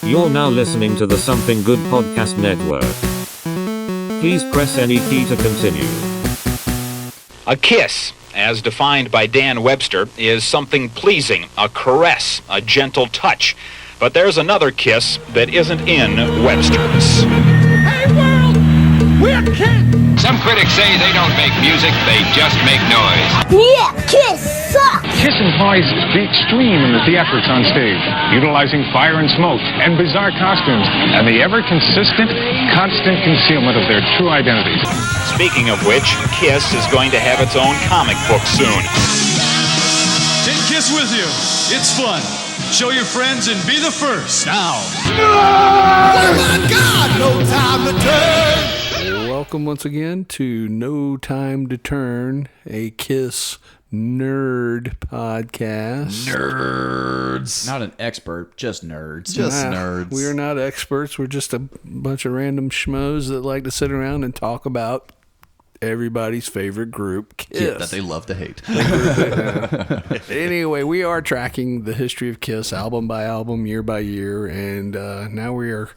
You're now listening to the Something Good Podcast Network. Please press any key to continue. A kiss, as defined by Dan Webster, is something pleasing, a caress, a gentle touch. But there's another kiss that isn't in Webster's. Hey world, we're Kiss! Some critics say they don't make music, they just make noise. Yeah, Kiss sucks! Kiss implies the extreme in the theatrics on stage, utilizing fire and smoke and bizarre costumes, and the ever-consistent, constant concealment of their true identities. Speaking of which, Kiss is going to have its own comic book soon. Take Kiss with you. It's fun. Show your friends and be the first. Now. Oh my God, no time to turn! Welcome once again to No Time to Turn, a Kiss nerd podcast. Nerds. Not an expert, just nerds. Nerds. We are not experts. We're just a bunch of random schmoes that like to sit around and talk about everybody's favorite group, Kiss. Yeah, that they love to hate. Anyway, we are tracking the history of Kiss album by album, year by year, and now we are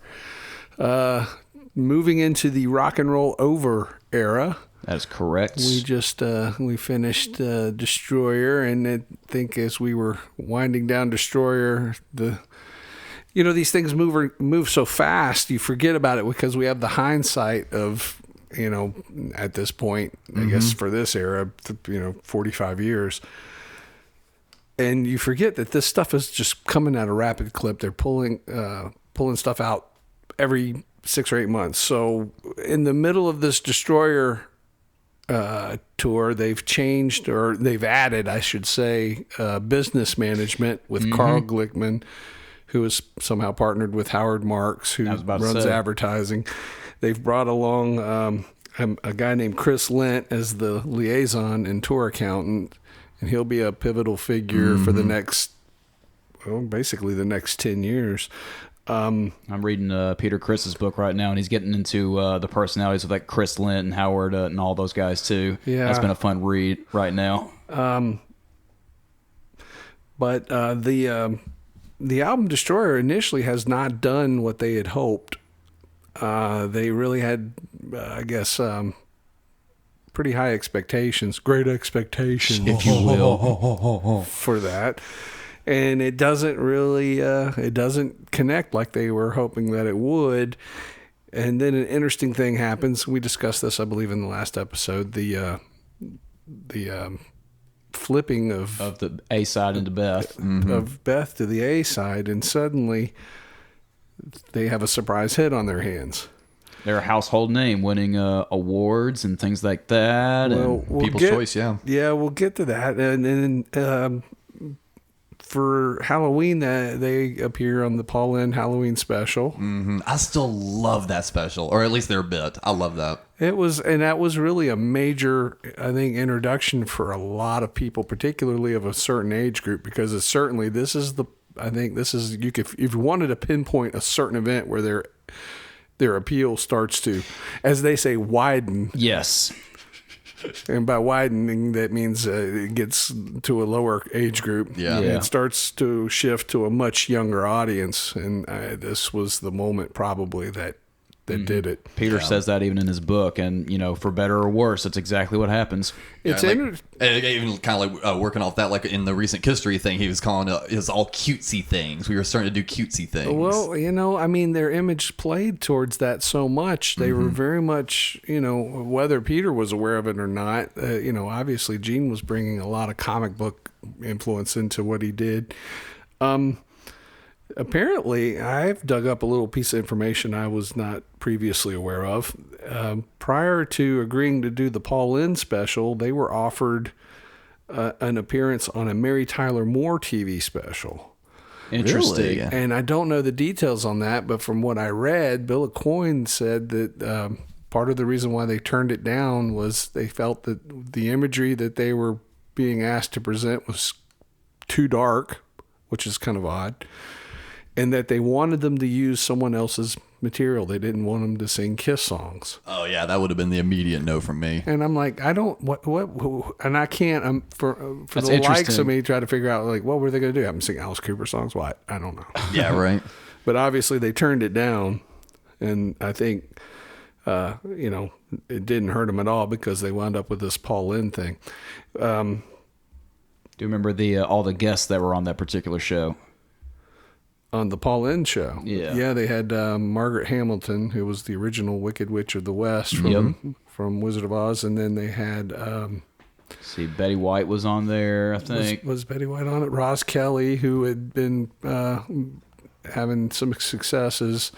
moving into the rock and roll over era. That is correct. We just we finished Destroyer, and I think as we were winding down Destroyer, these things move so fast, you forget about it because we have the hindsight of, at this point, I guess for this era, 45 years. And you forget that this stuff is just coming at a rapid clip. They're pulling stuff out every 6 or 8 months. So in the middle of this Destroyer tour, they've changed, or they've added, I should say, business management with Carl Glickman, who is somehow partnered with Howard Marks, who runs advertising. They've brought along a guy named Chris Lent as the liaison and tour accountant, and he'll be a pivotal figure for the next 10 years. I'm reading Peter Criss's book right now, and he's getting into the personalities of like Chris Lent and Howard and all those guys too. Yeah, that's been a fun read right now. But the album Destroyer initially has not done what they had hoped. They really had, pretty high expectations, great expectations, if you will, for that. And it doesn't really, it doesn't connect like they were hoping that it would. And then an interesting thing happens. We discussed this, I believe, in the last episode. The flipping of the A side into Beth, of Beth to the A side, and suddenly they have a surprise hit on their hands. They're a household name, winning awards and things like that. Well, and People's Choice, yeah. Yeah, we'll get to that. And then for Halloween, they appear on the Paul Lynde Halloween special. I still love that special, or at least their bit. I love that. That was really a major, I think, introduction for a lot of people, particularly of a certain age group, because if you wanted to pinpoint a certain event where their appeal starts to, as they say, widen. Yes. And by widening, that means it gets to a lower age group. Yeah. It starts to shift to a much younger audience. And this was the moment probably that did it. Peter says that even in his book. And, for better or worse, that's exactly what happens. It's even kind of like working off that, like in the recent history thing, he was calling it all cutesy things. We were starting to do cutesy things. Well, their image played towards that so much. They were very much, whether Peter was aware of it or not, obviously Gene was bringing a lot of comic book influence into what he did. Apparently, I've dug up a little piece of information I was not previously aware of. Prior to agreeing to do the Paul Lynde special, they were offered an appearance on a Mary Tyler Moore TV special. Interesting. Really? And I don't know the details on that, but from what I read, Bill Aucoin said that part of the reason why they turned it down was they felt that the imagery that they were being asked to present was too dark, which is kind of odd. And that they wanted them to use someone else's material. They didn't want them to sing Kiss songs. Oh yeah, that would have been the immediate no from me. And I'm like, I don't what and I can't. For the likes of me, try to figure out like, what were they going to do? Have them sing Alice Cooper songs? What? I don't know. Yeah, right. But obviously they turned it down, and I think, it didn't hurt them at all because they wound up with this Paul Lynde thing. Do you remember all the guests that were on that particular show? On the Paul Lynde show. Yeah. Yeah, they had Margaret Hamilton, who was the original Wicked Witch of the West from Wizard of Oz, and then they had... see, Betty White was on there, I think. Was Betty White on it? Roz Kelly, who had been having some successes.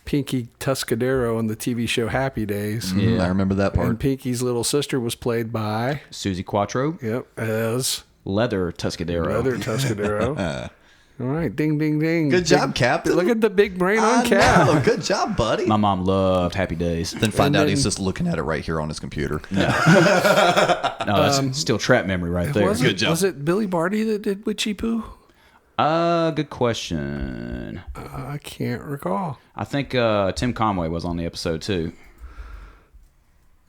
Pinky Tuscadero on the TV show Happy Days. I remember that part. And Pinky's little sister was played by... Susie Quattro. Yep, as... Leather Tuscadero. Leather Tuscadero. All right, ding, ding, ding. Good job, Captain. Look at the big brain on Cap. Know. Good job, buddy. My mom loved Happy Days. Then find out he's just looking at it right here on his computer. No, that's still trap memory right there. Good job. Was it Billy Barty that did Witchy Poo? Good question. I can't recall. I think Tim Conway was on the episode too.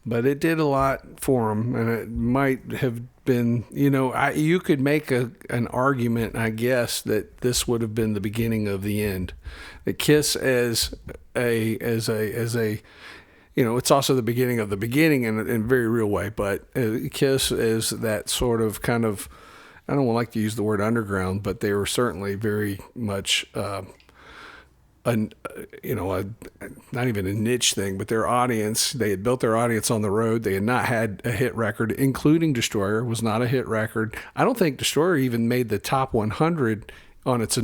But it did a lot for him, and it might have been, you could make an argument, I guess, that this would have been the beginning of the end. The Kiss as a it's also the beginning of the beginning in a very real way, but Kiss is that sort of kind of, I don't like to use the word underground, but they were certainly very much, not even a niche thing, but their audience, they had built their audience on the road. They had not had a hit record, including Destroyer was not a hit record. I don't think Destroyer even made the top 100 on its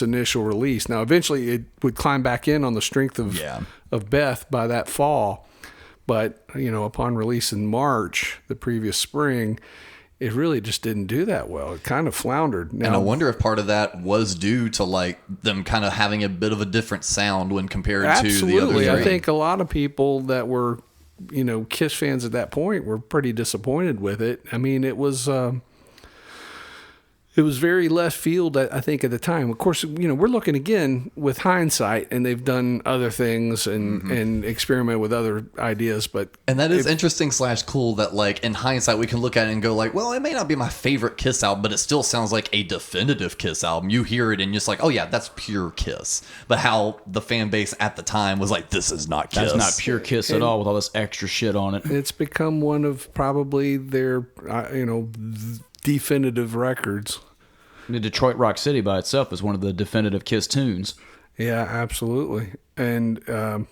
initial release. Now, eventually it would climb back in on the strength of Beth by that fall. But, upon release in March, the previous spring, it really just didn't do that well. It kind of floundered. Now, and I wonder if part of that was due to like them kind of having a bit of a different sound when compared to the other three. Absolutely. I think a lot of people that were, Kiss fans at that point were pretty disappointed with it. I mean, it was very left field, I think, at the time. Of course, we're looking again with hindsight, and they've done other things and experiment with other ideas. And that is interesting / cool that, like, in hindsight, we can look at it and go, like, well, it may not be my favorite Kiss album, but it still sounds like a definitive Kiss album. You hear it and you're just like, oh, yeah, that's pure Kiss. But how the fan base at the time was like, this is not Kiss. That's not pure Kiss at all with all this extra shit on it. It's become one of probably their, definitive records. The Detroit Rock City by itself is one of the definitive Kiss tunes. Yeah, absolutely. And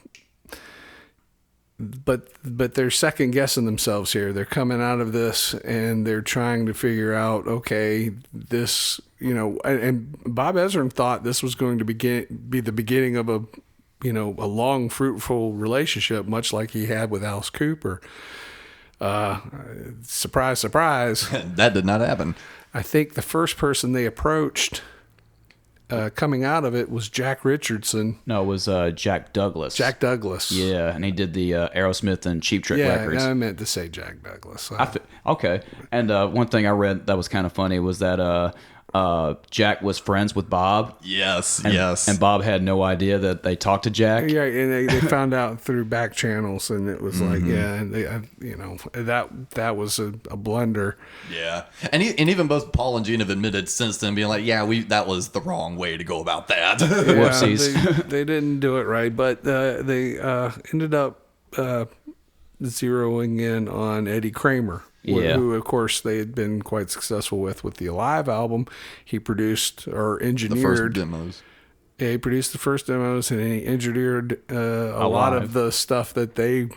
but they're second guessing themselves here. They're coming out of this and they're trying to figure out, okay, this, and Bob Ezrin thought this was going to be the beginning of a long, fruitful relationship, much like he had with Alice Cooper. Surprise, surprise. That did not happen. I think the first person they approached coming out of it was Jack Richardson. No, it was Jack Douglas. Jack Douglas. Yeah, and he did the Aerosmith and Cheap Trick records. Yeah, I meant to say Jack Douglas. Okay. And one thing I read that was kind of funny was that Jack was friends with Bob. Yes. And Bob had no idea that they talked to Jack. Yeah, and they found out through back channels, and it was like, that was a blunder. Yeah, and even both Paul and Gene have admitted since then, being like, that was the wrong way to go about that. Whoopsies. They didn't do it right, but they ended up zeroing in on Eddie Kramer. Who, of course, they had been quite successful with the Alive album. He produced or engineered the first demos. Yeah, he produced the first demos, and he engineered a lot of the stuff that they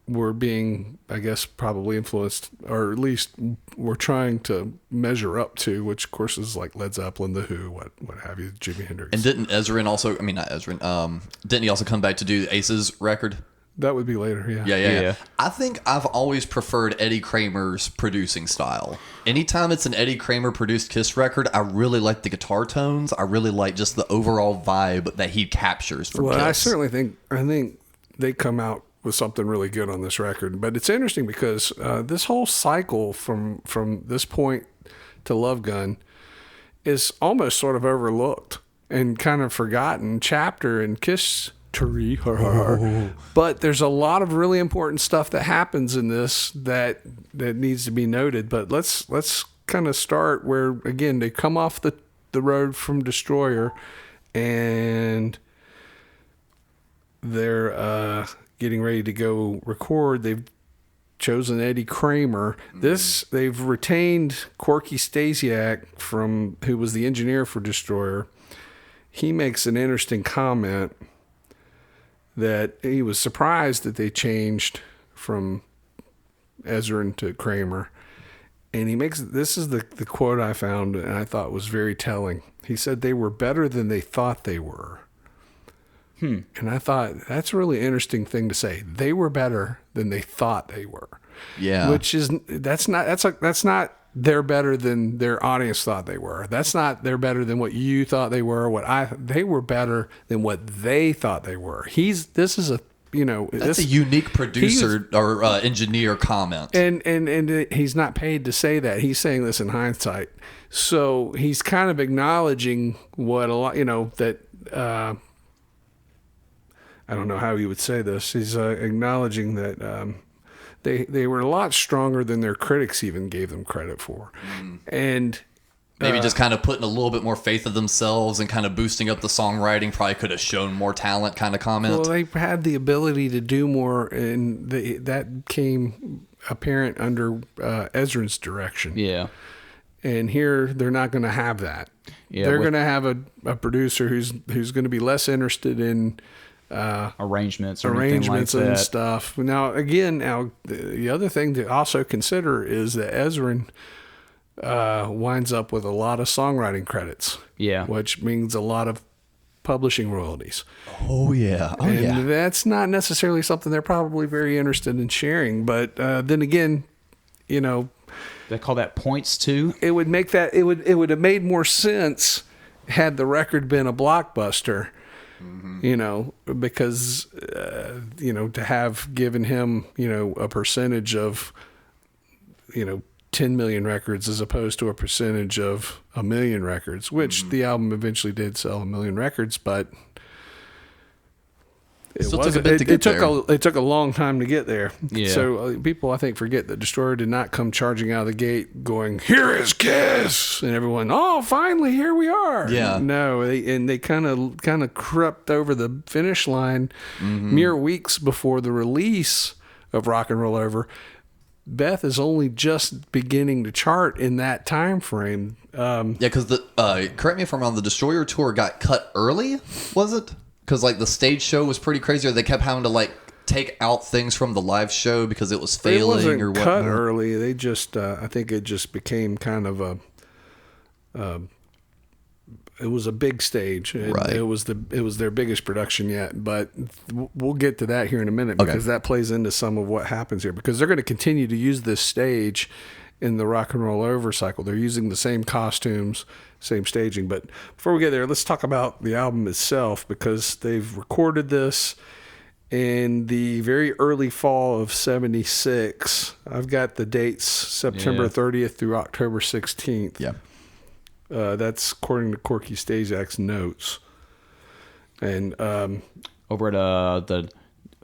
were being, I guess, probably influenced, or at least were trying to measure up to, which, of course, is like Led Zeppelin, The Who, what have you, Jimi Hendrix. And didn't Ezrin also, not Ezrin, didn't he also come back to do Ace's record? That would be later, yeah. Yeah. I think I've always preferred Eddie Kramer's producing style. Anytime it's an Eddie Kramer produced Kiss record, I really like the guitar tones. I really like just the overall vibe that he captures from Kiss. I certainly think they come out with something really good on this record. But it's interesting because this whole cycle from this point to Love Gun is almost sort of overlooked and kind of forgotten chapter in Kiss. But there's a lot of really important stuff that happens in this that needs to be noted. But let's kind of start where, again, they come off the road from Destroyer, and they're getting ready to go record. They've chosen Eddie Kramer. They've retained Corky Stasiak, who was the engineer for Destroyer. He makes an interesting comment that he was surprised that they changed from Ezrin to Kramer. And this is the quote I found and I thought was very telling. He said they were better than they thought they were. And I thought that's a really interesting thing to say. They were better than they thought they were. Yeah. That's not they're better than their audience thought they were. That's not they're better than what you thought they were. They were better than what they thought they were. That's a unique producer or engineer comment. And he's not paid to say that. He's saying this in hindsight. So he's kind of acknowledging what a lot, that I don't know how he would say this. He's acknowledging that they were a lot stronger than their critics even gave them credit for. And maybe just kind of putting a little bit more faith in themselves and kind of boosting up the songwriting probably could have shown more talent kind of comment. Well, they had the ability to do more, and that came apparent under Ezrin's direction. Yeah. And here they're not going to have that. Yeah, they're going to have a producer who's going to be less interested in arrangements like and stuff. Now, the other thing to also consider is that Ezrin winds up with a lot of songwriting credits. Yeah. Which means a lot of publishing royalties. Oh, yeah. And that's not necessarily something they're probably very interested in sharing. But then again, they call that points too. It would make that it would have made more sense had the record been a blockbuster. Because to have given him a percentage of 10 million records as opposed to a percentage of 1 million records, which the album eventually did sell 1 million records, but it took a long time to get there. Yeah. So people, I think, forget that Destroyer did not come charging out of the gate going, "Here is Kiss," and everyone, "Oh, finally, here we are." Yeah. No, they kind of crept over the finish line mere weeks before the release of Rock and Roll Over. Beth is only just beginning to chart in that time frame. Because correct me if I'm wrong, the Destroyer tour got cut early, was it? Because the stage show was pretty crazy, or they kept having to take out things from the live show because it was failing or whatnot. Cut early. They just I think it just became kind of it was a big stage. Right. It was their biggest production yet, but we'll get to that here in a minute because that plays into some of what happens here, because they're going to continue to use this stage in the Rock and Roll Over cycle. They're using the same costumes, same staging. But before we get there, let's talk about the album itself, because they've recorded this in the very early fall of 76. I've got the dates, September 30th through October 16th. Yeah. That's according to Corky Stasiak's notes. And over at the,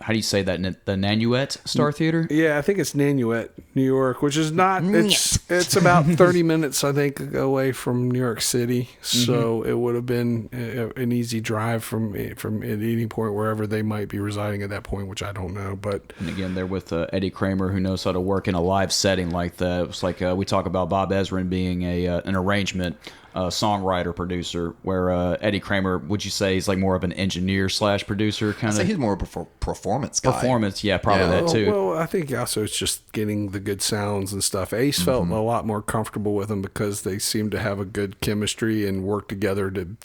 how do you say that? The Nanuet Star Theater? Yeah, I think it's Nanuet, New York, which is not. It's about 30 minutes, I think, away from New York City. So it would have been an easy drive from at any point wherever they might be residing at that point, which I don't know. But and again, they're with Eddie Kramer, who knows how to work in a live setting like that. It's like we talk about Bob Ezrin being an arrangement songwriter producer, where Eddie Kramer, would you say he's like more of an engineer / producer kind of? I'd say he's more of a performance guy. Performance, yeah, probably that too. Well, I think also it's just getting the good sounds and stuff. Ace felt a lot more comfortable with him because they seemed to have a good chemistry and work together to,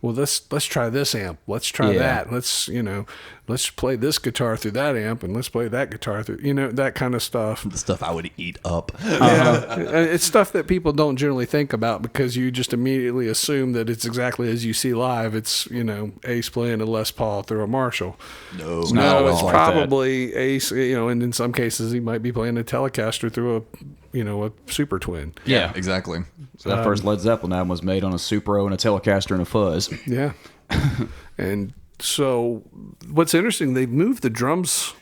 well, let's try this amp, let's try that, let's play this guitar through that amp, and let's play that guitar through, that kind of stuff. The stuff I would eat up. Yeah, it's stuff that people don't generally think about because you just immediately assume that it's exactly as you see live. It's, Ace playing a Les Paul through a Marshall. No, it's like probably that. Ace, and in some cases he might be playing a Telecaster through a Super Twin. Yeah, exactly. So that first Led Zeppelin album was made on a Supro and a Telecaster and a fuzz. Yeah. And so what's interesting, they've moved the drums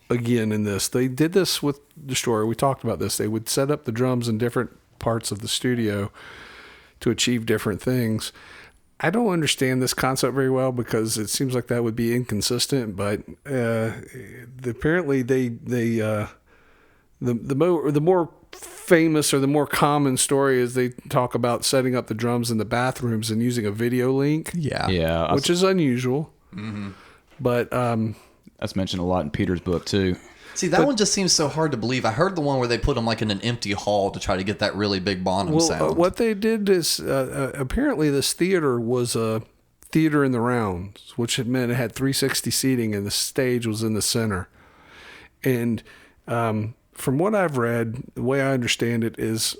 again in this. They did this with Destroyer. We talked about this. They would set up the drums in different parts of the studio to achieve different things. I don't understand this concept very well because it seems like that would be inconsistent. But apparently, the more famous or the more common story is they talk about setting up the drums in the bathrooms and using a video link. Yeah. Which is unusual. Mm-hmm. But that's mentioned a lot in Peter's book too. See, that one just seems so hard to believe. I heard the one where they put them like in an empty hall to try to get that really big Bonham sound. What they did is apparently this theater was a theater in the rounds, which meant it had 360 seating and the stage was in the center. And from what I've read, the way I understand it is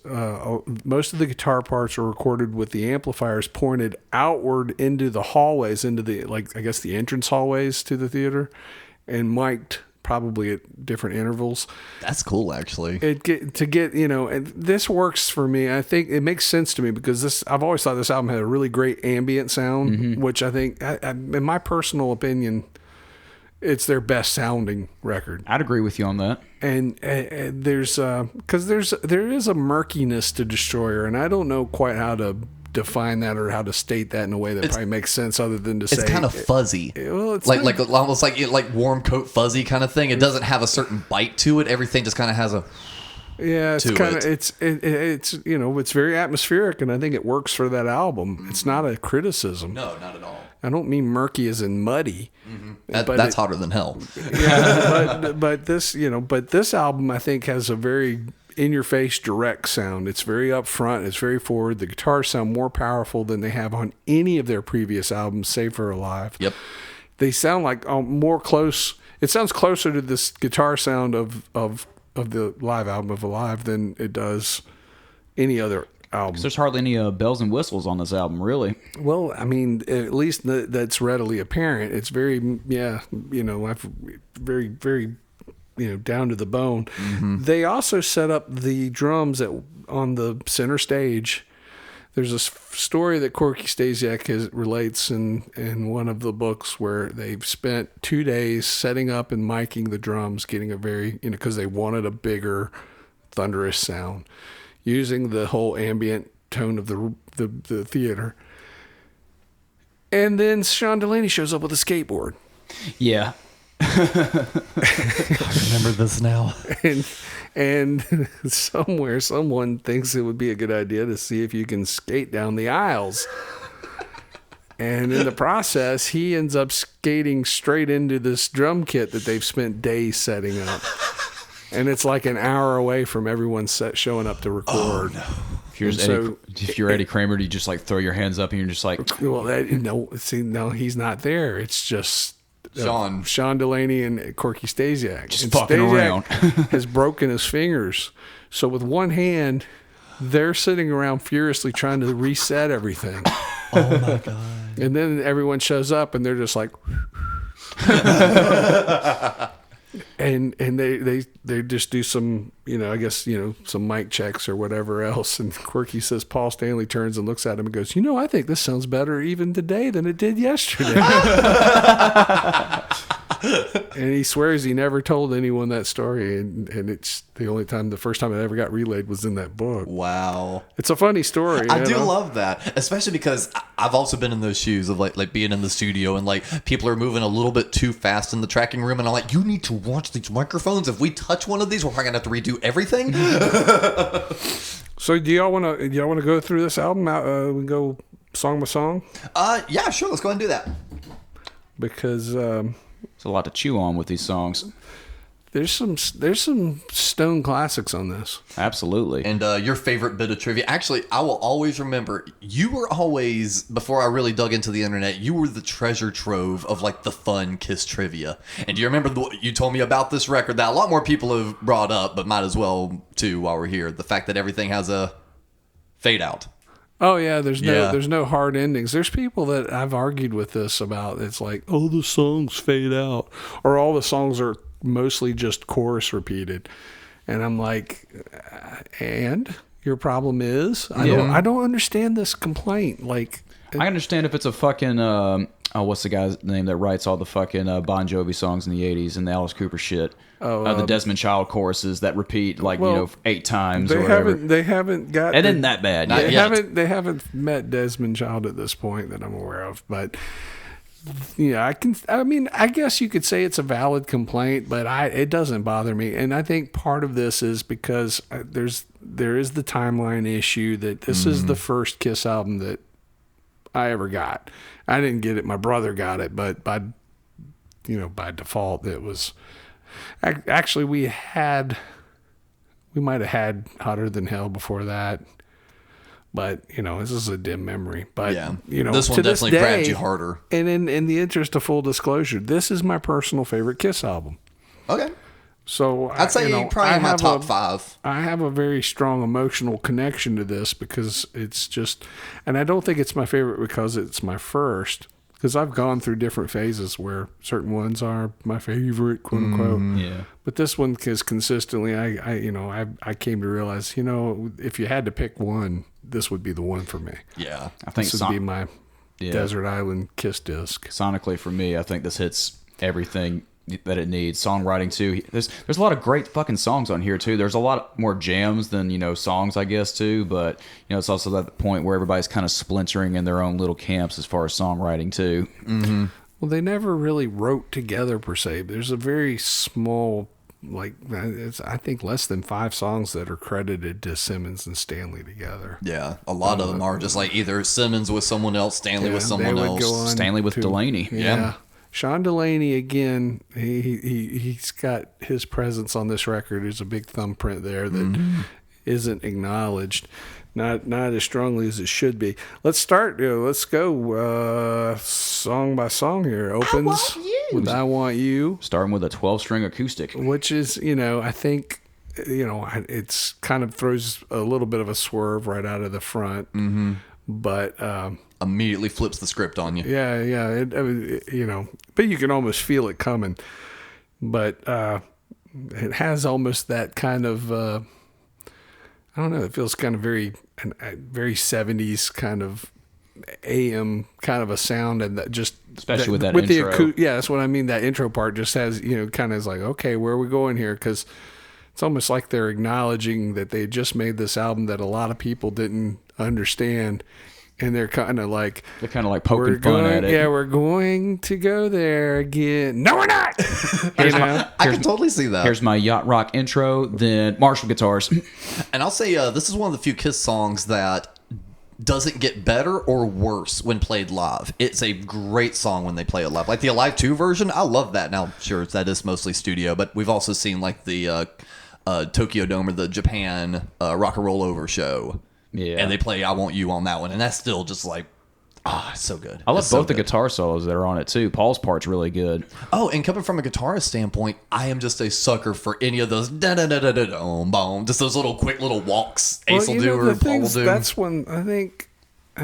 most of the guitar parts are recorded with the amplifiers pointed outward into the hallways, into the, like, I guess the entrance hallways to the theater, and mic'd probably at different intervals. That's cool, actually. And this works for me. I think it makes sense to me because I've always thought this album had a really great ambient sound, which I think, in my personal opinion, it's their best sounding record. I'd agree with you on that. And there's because there is a murkiness to Destroyer, and I don't know quite how to define that or how to state that in a way that probably makes sense other than to say it's kind of fuzzy. Well, it's like almost like warm coat fuzzy kind of thing. It doesn't have a certain bite to it. Everything just kind of has a it's kind of it's it's very atmospheric, and I think it works for that album. It's not a criticism. No, not at all. I don't mean murky as in muddy. That's hotter than hell. Yeah, but this album I think has a very in-your-face direct sound. It's very upfront. It's very forward. The guitars sound more powerful than they have on any of their previous albums, save for Alive. Yep. They sound like more close. It sounds closer to this guitar sound of the live album of Alive than it does any other album. There's hardly any bells and whistles on this album, really. Well, I mean, at least that's readily apparent. It's very, very, very, down to the bone. Mm-hmm. They also set up the drums on the center stage. There's a story that Corky Stasiak relates in one of the books where they've spent 2 days setting up and miking the drums, getting a very, because they wanted a bigger, thunderous sound, using the whole ambient tone of the theater. And then Sean Delaney shows up with a skateboard. Yeah. I remember this now. And somewhere someone thinks it would be a good idea to see if you can skate down the aisles. And in the process, he ends up skating straight into this drum kit that they've spent days setting up. And it's like an hour away from everyone showing up to record. Oh, no. If you're Eddie Kramer, do you just like throw your hands up and you're just like... Well, no, he's not there. It's just... Sean Delaney and Corky Stasiak. Just fucking around. has broken his fingers. So with one hand, they're sitting around furiously trying to reset everything. Oh my God. And then everyone shows up and they're just like... And they just do some, some mic checks or whatever else. And Quirky says Paul Stanley turns and looks at him and goes, I think this sounds better even today than it did yesterday. And he swears he never told anyone that story. And it's the first time it ever got relayed was in that book. Wow. It's a funny story. I do love that, especially because I've also been in those shoes of like being in the studio and like people are moving a little bit too fast in the tracking room. And I'm like, you need to watch these microphones. If we touch one of these, we're probably going to have to redo everything. So do y'all want to go through this album? We go song by song? Yeah, sure. Let's go ahead and do that. Because it's a lot to chew on with these songs. There's some Stone classics on this. Absolutely. And your favorite bit of trivia. Actually, I will always remember, you were always, before I really dug into the internet, you were the treasure trove of like the fun Kiss trivia. And do you remember you told me about this record that a lot more people have brought up, but might as well too while we're here. The fact that everything has a fade out. Oh yeah, there's no hard endings. There's people that I've argued with this about. It's like, oh, the songs fade out, or all the songs are mostly just chorus repeated, and I'm like, and your problem is I don't understand this complaint. Like, I understand if it's a fucking what's the guy's name that writes all the fucking Bon Jovi songs in the 80s and the Alice Cooper shit? The Desmond Child choruses that repeat 8 times or whatever. They haven't got. It isn't that bad. They haven't met Desmond Child at this point that I'm aware of, but. Yeah, I guess you could say it's a valid complaint, but it doesn't bother me. And I think part of this is because there is the timeline issue that this is the first Kiss album that I ever got. I didn't get it. My brother got it, but by default it was actually we might have had Hotter Than Hell before that. But, this is a dim memory. But, this one definitely grabbed you harder. And in the interest of full disclosure, this is my personal favorite Kiss album. Okay. So I'd say probably in my top 5. I have a very strong emotional connection to this because it's just, and I don't think it's my favorite because it's my first. Because I've gone through different phases where certain ones are my favorite, quote unquote. Yeah. But this one is consistently, I came to realize, if you had to pick one, this would be the one for me. Yeah. I think this would be my Desert Island Kiss disc. Sonically, for me, I think this hits everything that it needs. Songwriting too. There's a lot of great fucking songs on here too. There's a lot more jams than songs, I guess, too. But it's also at the point where everybody's kind of splintering in their own little camps as far as songwriting too. Mm-hmm. Well, they never really wrote together per se. There's a very small, I think less than 5 songs that are credited to Simmons and Stanley together. Yeah, a lot of them are just either Simmons with someone else, Stanley with someone else, Stanley with Delaney. Yeah. Sean Delaney again. He's got his presence on this record. There's a big thumbprint there that isn't acknowledged, not as strongly as it should be. Let's start. Let's go song by song here. Opens with "I Want You," starting with a 12-string acoustic, which is I think it's kind of throws a little bit of a swerve right out of the front, but. Immediately flips the script on you. Yeah. But you can almost feel it coming. But it has almost that kind of, I don't know, it feels kind of very 70s kind of AM kind of a sound, and that just especially with that intro. That's what I mean. That intro part just has kind of is like, okay, where are we going here? Because it's almost like they're acknowledging that they just made this album that a lot of people didn't understand. And they're kind of like poking fun at it. Yeah, we're going to go there again. No, we're not. I can totally see that. Here's my yacht rock intro, then Marshall guitars. And I'll say this is one of the few Kiss songs that doesn't get better or worse when played live. It's a great song when they play it live. Like the Alive 2 version, I love that. Now, sure, that is mostly studio, but we've also seen the Tokyo Dome or the Japan Rock and Roll Over show. Yeah. And they play I Want You on that one. And that's still just it's so good. I love both the guitar solos that are on it, too. Paul's part's really good. Oh, and coming from a guitarist standpoint, I am just a sucker for any of those da-da-da-da-da-dum-bum. Just those little quick little walks Ace will do or Paul will do. That's one, I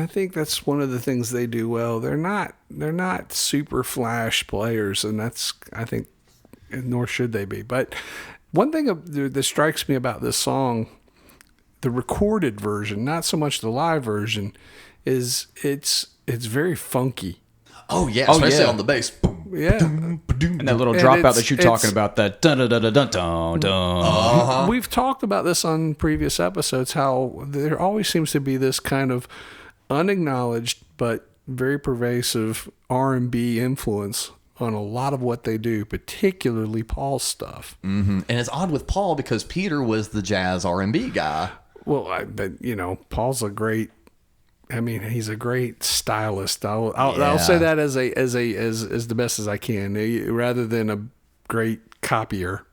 think that's one of the things they do well. They're not super flash players, and that's, I think, nor should they be. But one thing that strikes me about this song, the recorded version, not so much the live version, is it's very funky. Oh yeah, especially on the bass. Yeah, and that little dropout that you're talking about, that dun dun dun dun dun dun. We've talked about this on previous episodes. How there always seems to be this kind of unacknowledged but very pervasive R&B influence on a lot of what they do, particularly Paul's stuff. And it's odd with Paul because Peter was the jazz R&B guy. Well, but Paul's he's a great stylist. I'll say that as the best as I can, rather than a great copier.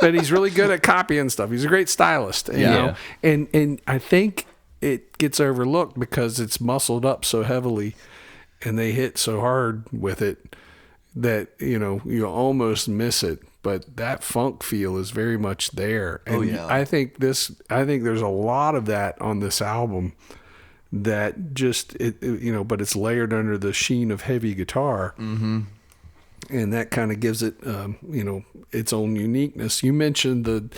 But he's really good at copying stuff. He's a great stylist, and I think it gets overlooked because it's muscled up so heavily, and they hit so hard with it that you almost miss it. But that funk feel is very much there. And I think there's a lot of that on this album that just but it's layered under the sheen of heavy guitar. And that kind of gives it its own uniqueness. You mentioned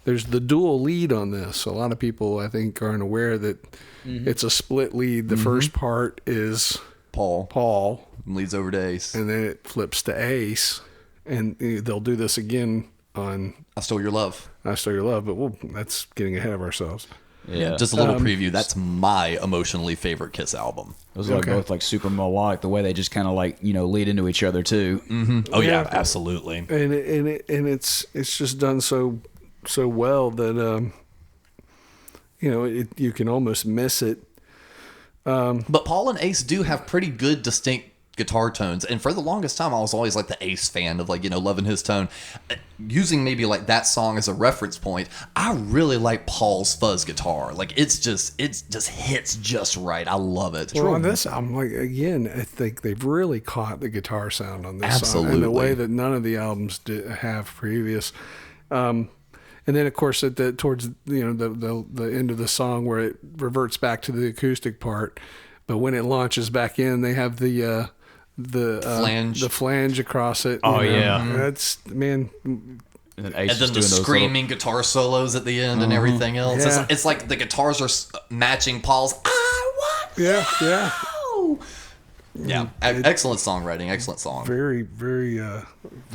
there's the dual lead on this. A lot of people I think aren't aware that it's a split lead. The first part is Paul leads over to Ace. and then it flips to Ace, and they'll do this again on I Stole Your Love. I Stole Your Love, but that's getting ahead of ourselves. Yeah. Just a little preview. That's my emotionally favorite Kiss album. Those are both like super melodic. The way they just kind of like lead into each other too. Oh yeah, absolutely. And it's just done so well that you can almost miss it. But Paul and Ace do have pretty good, distinct guitar tones, and for the longest time I was always like the Ace fan of like loving his tone. Using maybe like that song as a reference point, I really like Paul's fuzz guitar. Like it just hits just right. I love it. Well, on this album, like again, I think they've really caught the guitar sound on this Absolutely. song in a way that none of the albums have previous. And then of course towards the end of the song where it reverts back to the acoustic part, but when it launches back in, they have the flange across it. Oh, yeah. That's And then, Ace And is then the doing those screaming guitar solos at the end and everything else. Yeah. It's like the guitars are matching Paul's I want you. Yeah. Excellent songwriting. Excellent song. very very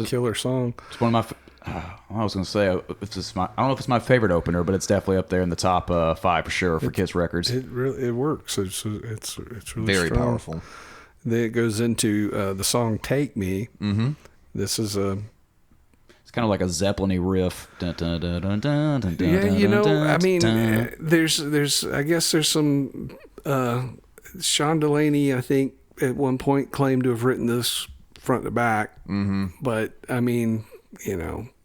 killer song. It's one of my. I was going to say, I don't know if it's my favorite opener, but it's definitely up there in the top 5 for sure for Kiss records. It works. It's really Very strong. powerful. Then it goes into the song "Take Me." Mm-hmm. This is a It's kind of like a Zeppelin-y riff. Dun, dun, dun, dun, dun, dun, yeah. dun, You know, dun, I mean, dun. there's I guess there's some Sean Delaney. I think at one point claimed to have written this front to back. Mm-hmm. But I mean,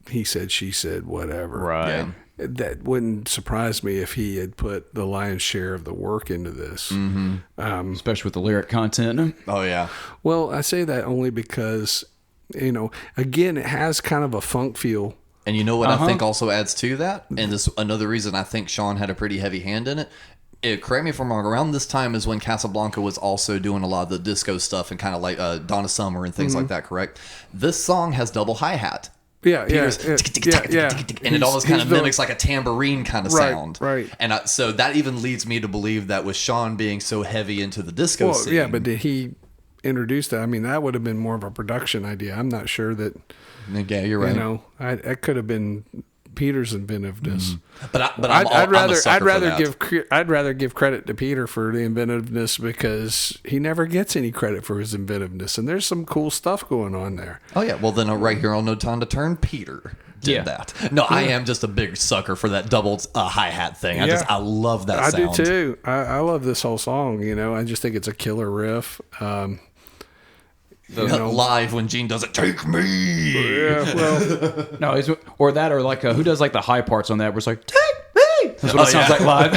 he said, she said, whatever. Right. Yeah. That wouldn't surprise me if he had put the lion's share of the work into this. Especially with the lyric content. Oh yeah. Well, I say that only because, again, it has kind of a funk feel. And you know what I think also adds to that? And this another reason I think Sean had a pretty heavy hand in it. Correct me if I'm wrong, around this time is when Casablanca was also doing a lot of the disco stuff and kind of like Donna Summer and things like that, correct? This song has double hi-hat. Yeah, Peter's yeah. and it almost kind of He's mimics like a tambourine kind of sound. Right. And so that even leads me to believe that with Sean being so heavy into the disco scene. Yeah, but did he introduce that? I mean, that would have been more of a production idea. I'm not sure that. Yeah, you're right. That could have been Peter's inventiveness. But I'd rather rather give credit to Peter for the inventiveness because he never gets any credit for his inventiveness, and there's some cool stuff going on there. Oh yeah, well then right here on No Time to Turn, Peter did that. No, I am just a big sucker for that double hi-hat thing. I love that sound. I do too. I love this whole song. I just think it's a killer riff. Live when Gene does it, take me. Yeah, well, No, or that, or like who does like the high parts on that? Where it's like take me. That's what it sounds like live.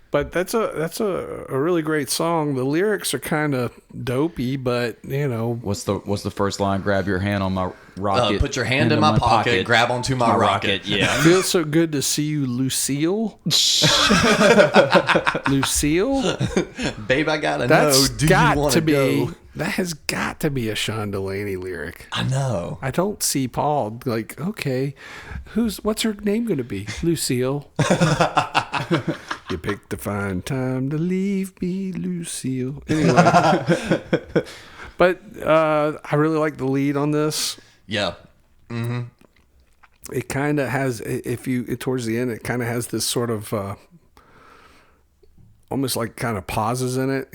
but that's a really great song. The lyrics are kind of dopey, but What's the first line? Grab your hand on my rocket. Put your hand in my pocket, grab onto my rocket. Yeah. Feels so good to see you, Lucille. Lucille? Babe, I gotta That's know. Do you got want to to be. go? That has got to be a Sean Delaney lyric. I know. I don't see Paul like, okay, what's her name going to be? Lucille. You picked a fine time to leave me, Lucille. Anyway, but I really like the lead on this. Yeah. It kind of has, towards the end, it kind of has this sort of almost like kind of pauses in it,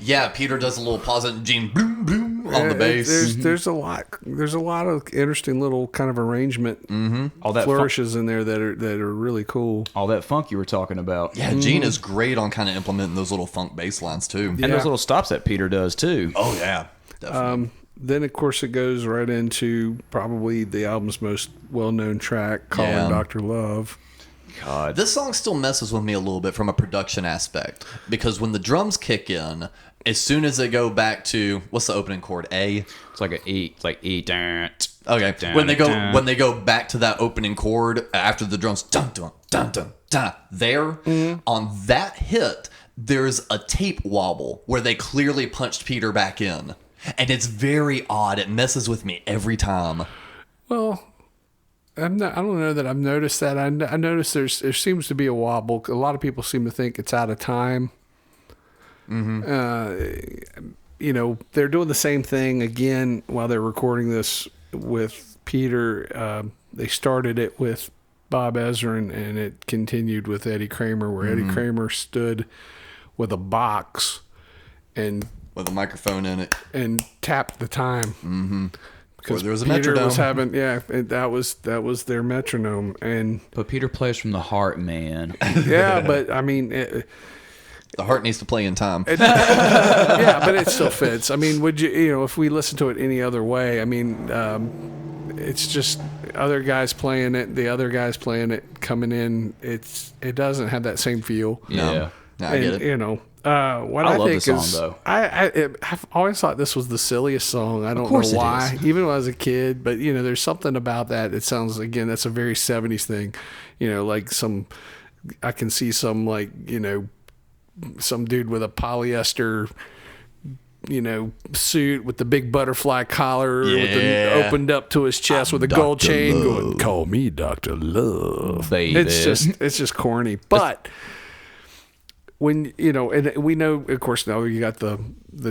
Yeah, Peter does a little pause and Gene boom boom on the bass. There's a lot of interesting little kind of arrangement All that flourishes in there that are really cool. all that funk you were talking about. Yeah, Gene is great on kind of implementing those little funk bass lines too. And those little stops that Peter does too. Oh yeah, definitely. Then of course it goes right into probably the album's most well-known track, "Calling Yeah. Dr. Love." God. This song still messes with me a little bit from a production aspect because when the drums kick in, as soon as they go back to what's the opening chord? A. It's like an E. It's like E. Dun, Okay. dun, When they go dun. back to that opening chord after the drums dun dun dun dun dun there on that hit, there's a tape wobble where they clearly punched Peter back in. And it's very odd. It messes with me every time. Well, I don't know that I've noticed that. I noticed there seems to be a wobble. A lot of people seem to think it's out of time. You know, they're doing the same thing again while they're recording this with Peter. They started it with Bob Ezrin, and it continued with Eddie Kramer, where Eddie Kramer stood with a box and with a microphone in it and tapped the time. Because there was a Peter metronome. was having, that was their metronome, and But Peter plays from the heart, man. yeah, but I mean, the heart needs to play in time. yeah, but it still fits. I mean, would you know, if we listen to it any other way? I mean, it's just other guys playing it, the other guys playing it, coming in. It doesn't have that same feel. Yeah. No, I get it. You know, what I I love think the song, is, though. I've always thought this was the silliest song. I don't know course it why, is. even when I was a kid. But you know, there's something about that. It sounds, again, that's a very '70s thing. You know, like I can see some, like, you know, some dude with a polyester, you know, suit with the big butterfly collar with the, opened up to his chest with a gold chain going, "Call me Dr. Love." Baby. It's just corny. But when, you know, and we know, of course, now you got the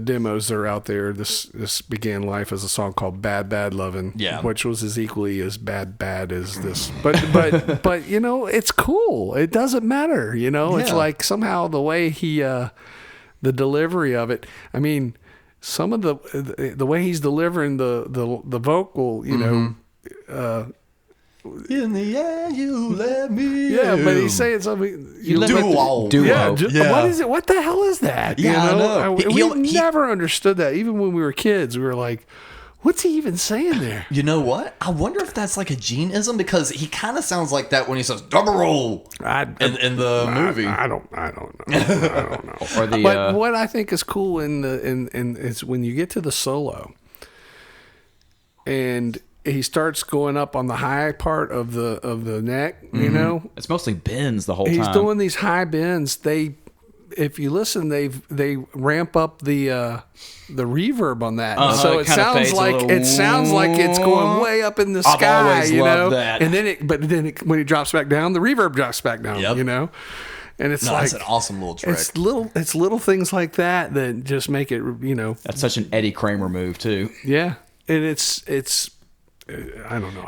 demos that are out there. This began life as a song called Bad Bad Lovin', which was as equally as bad as this. But you know, it's cool. It doesn't matter, you know. It's like somehow the way he the delivery of it. I mean, some of the way he's delivering the vocal, you know, in the air, you let me. Yeah, but he's saying something. Duo. What is it? What the hell is that? Yeah, you I know. We never understood that. Even when we were kids, we were like, "What's he even saying there?" You know what? I wonder if that's like a Gene-ism, because he kind of sounds like that when he says "double roll" in the movie. I don't know. I don't know. Or the, but what I think is cool is when you get to the solo, and he starts going up on the high part of the neck. You know, it's mostly bends the whole he's time. doing these high bends. If you listen, they ramp up the reverb on that, so it sounds like it's going way up in the sky. I've always you know, loved that. and then when it drops back down, the reverb drops back down. Yep. You know, and it's that's an awesome little trick. It's little things like that just make it. You know, that's such an Eddie Kramer move too. Yeah, and it's. I don't know.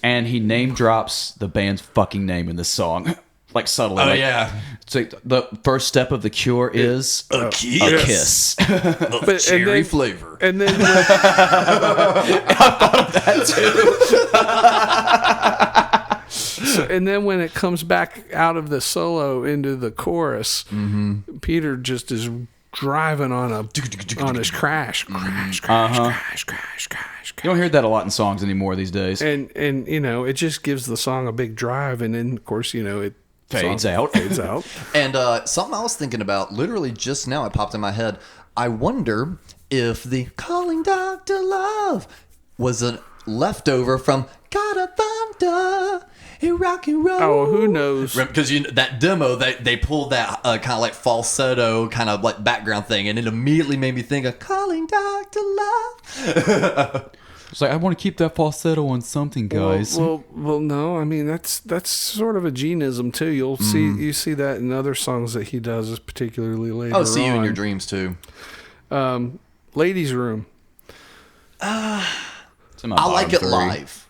And he name drops the band's fucking name in the song, like subtly. Oh, like, yeah. It's like the first step of the Cure is a kiss. A kiss. Of cherry flavor. And then I thought of that too. And then when it comes back out of the solo into the chorus, Peter just is driving on his crash. You don't hear that a lot in songs anymore these days. And you know, it just gives the song a big drive, and then of course, you know, it fades out. And something I was thinking about literally just now, it popped in my head. I wonder if the "Calling Dr. Love" was a leftover from "Gotta Thunder." Rock and roll. Oh, who knows? Because that demo, they pulled that kind of like falsetto, kind of like background thing, and it immediately made me think of "Calling Dr. Love." It's like, I want to keep that falsetto on something, guys. Well, no. I mean, that's sort of a Gene-ism too. You see that in other songs that he does, particularly later. Oh, "See You in Your Dreams" too. Ladies' Room. I like it live.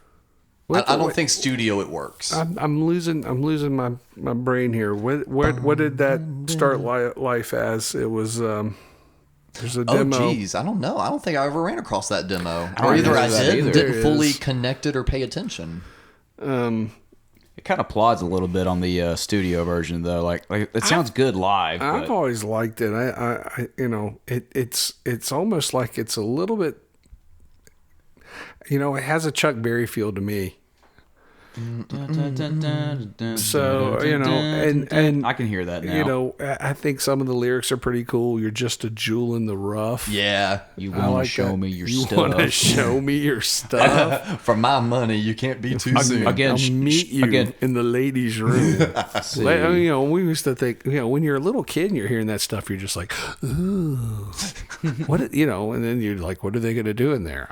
I don't think studio it works. I'm losing my brain here. What did that start life as? It was there's a demo. Oh geez, I don't know. I don't think I ever ran across that demo, or either I didn't fully connect it or pay attention. It kind of plods a little bit on the studio version, though. Like it sounds good live. I've always liked it. I you know, it's almost like it's a little bit. You know, it has a Chuck Berry feel to me. So, you know, and I can hear that now. You know, I think some of the lyrics are pretty cool. You're just a jewel in the rough. Yeah. You want to show me your stuff. You want to show me your stuff. For my money, you can't be too soon. I'll meet you in the ladies' room. You know, we used to think, you know, when you're a little kid and you're hearing that stuff, you're just like, ooh, what, you know, and then you're like, what are they going to do in there?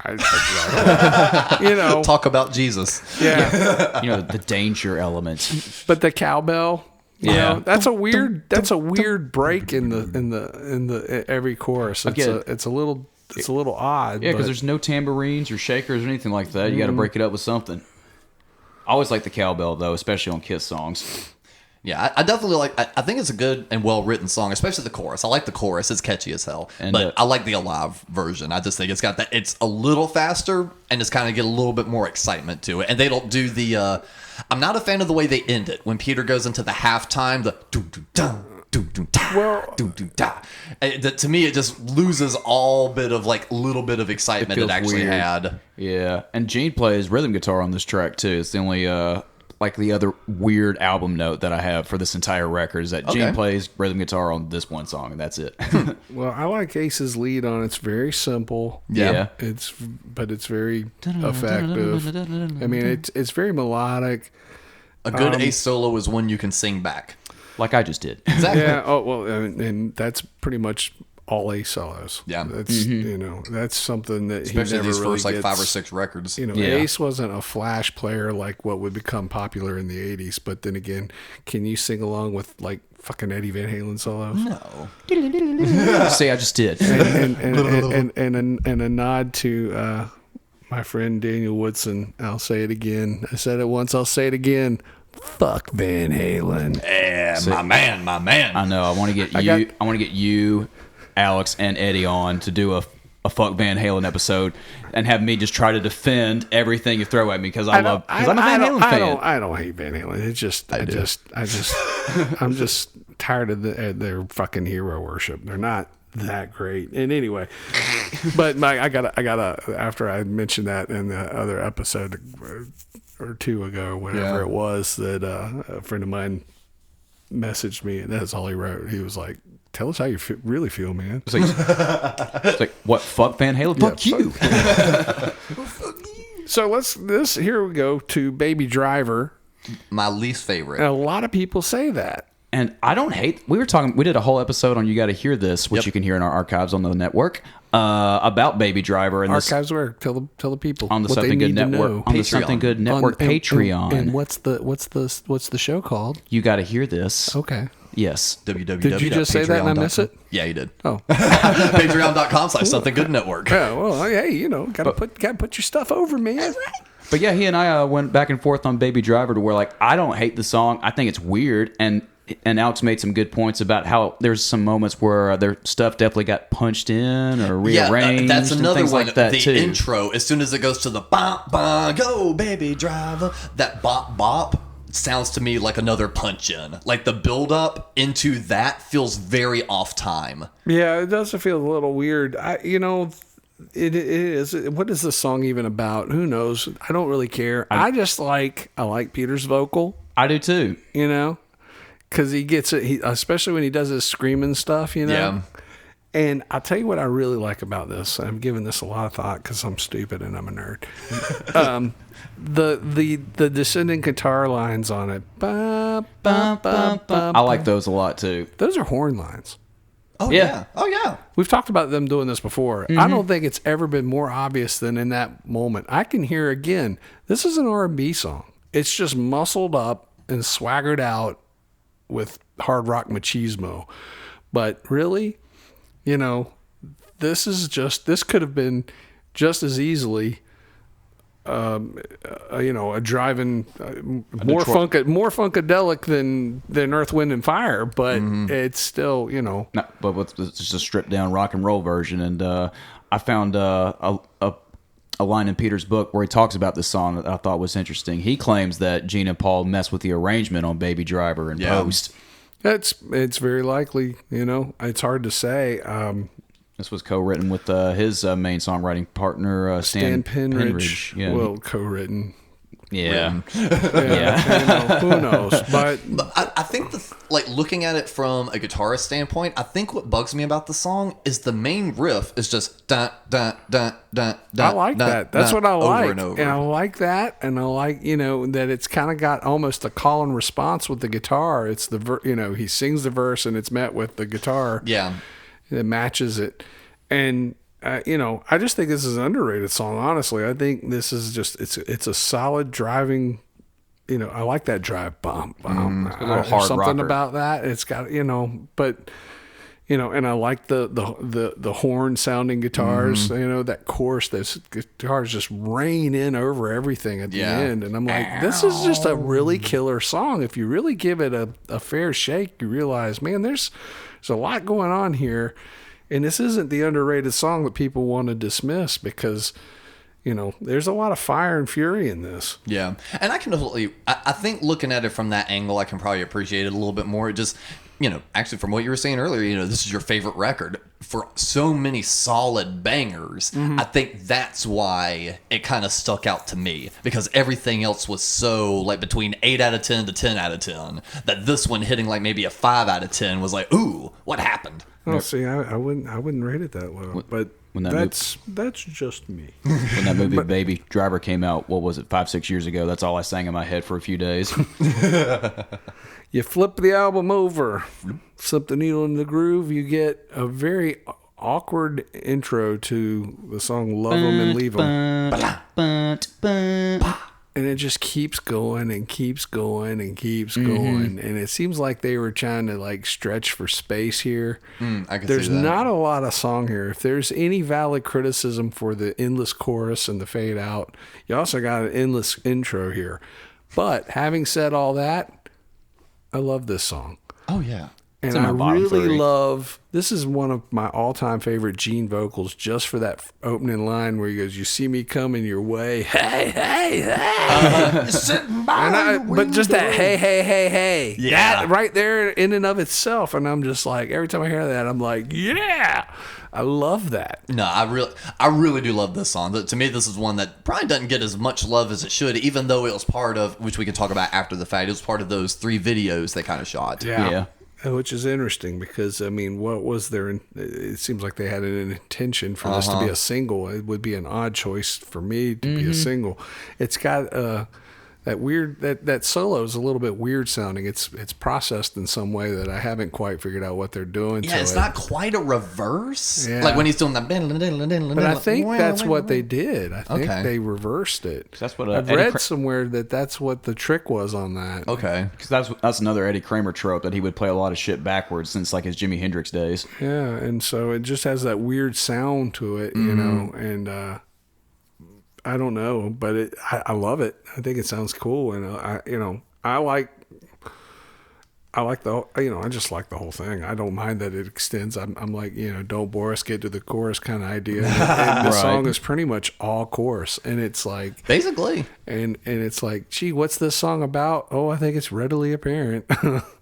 You know, talk about Jesus. Yeah. You know, the danger element. But the cowbell, Yeah, that's a weird break in the every chorus. It's a little odd. Yeah, because there's no tambourines or shakers or anything like that. You got to break it up with something. I always like the cowbell though, especially on Kiss songs. Yeah, I definitely like. I think it's a good and well written song, especially the chorus. I like the chorus; it's catchy as hell. But I like the Alive version. I just think it's got that. It's a little faster and it's kind of get a little bit more excitement to it. And they don't do the. I'm not a fan of the way they end it when Peter goes into the halftime. The doo doo da doo doo da doo doo da. To me, it just loses all bit of little bit of excitement it actually had. Yeah, and Gene plays rhythm guitar on this track too. It's the only the other weird album note that I have for this entire record is that Gene plays rhythm guitar on this one song, and that's it. Well, I like Ace's lead on it. It's very simple. Yeah. It's very effective. I mean, it's very melodic. A good Ace solo is one you can sing back. Like I just did. Exactly. Yeah. Oh, well, and that's pretty much all Ace solos. Yeah. That's, that's something that especially he never these really first gets. 5 or 6 records. Ace wasn't a flash player like what would become popular in the 80s. But then again, can you sing along with fucking Eddie Van Halen solos? No. See, I just did. And a nod to my friend Daniel Woodson. I'll say it again. I said it once. I'll say it again. Fuck Van Halen. Yeah, my man. I know. I want to get you, Alex, and Eddie on to do a Fuck Van Halen episode and have me just try to defend everything you throw at me because I'm a Van Halen fan. I don't hate Van Halen. It's just I'm just tired of their fucking hero worship. They're not that great. And anyway, but I gotta after I mentioned that in the other episode or 2 ago, whatever it was, that a friend of mine messaged me, and that's all he wrote. He was like, "Tell us how you really feel, man." It's like what? Fuck Van Halen? Fuck you. So here we go to Baby Driver. My least favorite. And a lot of people say that. And I don't hate. We did a whole episode on You Got to Hear This, which you can hear in our archives on the network, about Baby Driver. And archives where? Tell the people on the Something Good Network. On the Something Good Network Patreon. And what's the show called? You Got to Hear This. Okay. Yes. www. Did you just say that and I miss it? Yeah, you did. Oh. Patreon.com/Something Good Network. Yeah, well, hey, gotta put your stuff over, man. But yeah, he and I went back and forth on Baby Driver to where I don't hate the song. I think it's weird, and Alex made some good points about how there's some moments where their stuff definitely got punched in or rearranged. Yeah, that's another and things one. Like that the too. Intro, as soon as it goes to the bop bop, go Baby Driver, that bop bop sounds to me like another punch in. Like the build up into that feels very off time. Yeah, it does feel a little weird. It is. What is the song even about? Who knows? I don't really care. I like Peter's vocal. I do too. Because he gets it, especially when he does his screaming stuff, Yeah. And I'll tell you what I really like about this. I'm giving this a lot of thought because I'm stupid and I'm a nerd. The descending guitar lines on it. Ba, ba, ba, ba, I like those a lot too. Those are horn lines. Oh yeah. Oh yeah. We've talked about them doing this before. I don't think it's ever been more obvious than in that moment. I can hear again. This is an R&B song. It's just muscled up and swaggered out with hard rock machismo. But really, this could have been just as easily a driving more funkadelic than Earth, Wind and Fire, but it's still but it's just a stripped down rock and roll version. And I found a line in Peter's book where he talks about this song that I thought was interesting. He claims that Gene and Paul messed with the arrangement on Baby Driver and post. It's very likely. It's hard to say. This was co-written with his main songwriting partner, Stan Penridge. Yeah. Well, co-written. Yeah. Who knows? But I think looking at it from a guitarist standpoint, I think what bugs me about the song is the main riff is just dun dun dun dun dun. I like that. That's what I like. Over and over. And I like that, and I like that it's kind of got almost a call and response with the guitar. It's the he sings the verse and it's met with the guitar. Yeah. That matches it, and I just think this is an underrated song. Honestly, I think this is just it's a solid driving, I like that drive bomb. a little There's hard something rocker. about that. It's got, but and I like the horn sounding guitars. That chorus, those guitars just rain in over everything at the Yeah. end, and I'm like, this is just a really killer song. If you really give it a fair shake, you realize, man, there's a lot going on here, and this isn't the underrated song that people want to dismiss because. There's a lot of fire and fury in this. Yeah. And I can totally, I think looking at it from that angle, I can probably appreciate it a little bit more. It just, actually from what you were saying earlier, this is your favorite record for so many solid bangers. I think that's why it kind of stuck out to me, because everything else was so like between 8 out of 10 to 10 out of 10 that this one hitting like maybe a 5 out of 10 was like, ooh, what happened? Oh, see, I wouldn't rate it that low, but when that that's just me. When that movie Baby Driver came out, what was it, 5-6 years ago? That's all I sang in my head for a few days. You flip the album over, slip the needle in the groove, you get a very awkward intro to the song Love 'Em and Leave 'Em. And it just keeps going and keeps going and keeps going. And it seems like they were trying to like stretch for space here. I can There's see that. not a lot of song here. If there's any valid criticism for the endless chorus and the fade out, you also got an endless intro here. But having said all that, I love this song. Oh, yeah. And in I my bottom really 30. love, this is one of my all-time favorite Gene vocals, just for that opening line where he goes, "You see me coming your way, hey, hey, hey." Sitting by But just that, hey, hey, hey, hey. Yeah. That right there in and of itself. And I'm just like, every time I hear that, I'm like, yeah, I love that. No, I really do love this song. To me, this is one that probably doesn't get as much love as it should, even though it was part of, which we can talk about after the fact, it was part of those 3 videos they kind of shot. Yeah. Which is interesting because, I mean, what was their, it seems like they had an intention for this to be a single. It would be an odd choice for me to be a single. It's got that weird, that solo is a little bit weird sounding. It's processed in some way that I haven't quite figured out what they're doing. Yeah, it's not quite a reverse. Yeah. Like when he's doing that. But I think that's what they did. I think they reversed it. That's what I've read somewhere that's what the trick was on that. Okay. Because that's another Eddie Kramer trope, that he would play a lot of shit backwards since like his Jimi Hendrix days. Yeah, and so it just has that weird sound to it, and I don't know, but I love it. I think it sounds cool, and I like the, I just like the whole thing. I don't mind that it extends. I'm like, don't bore us, get to the chorus kind of idea. And the song is pretty much all chorus, and it's like basically, and it's like, gee, what's this song about? Oh, I think it's readily apparent.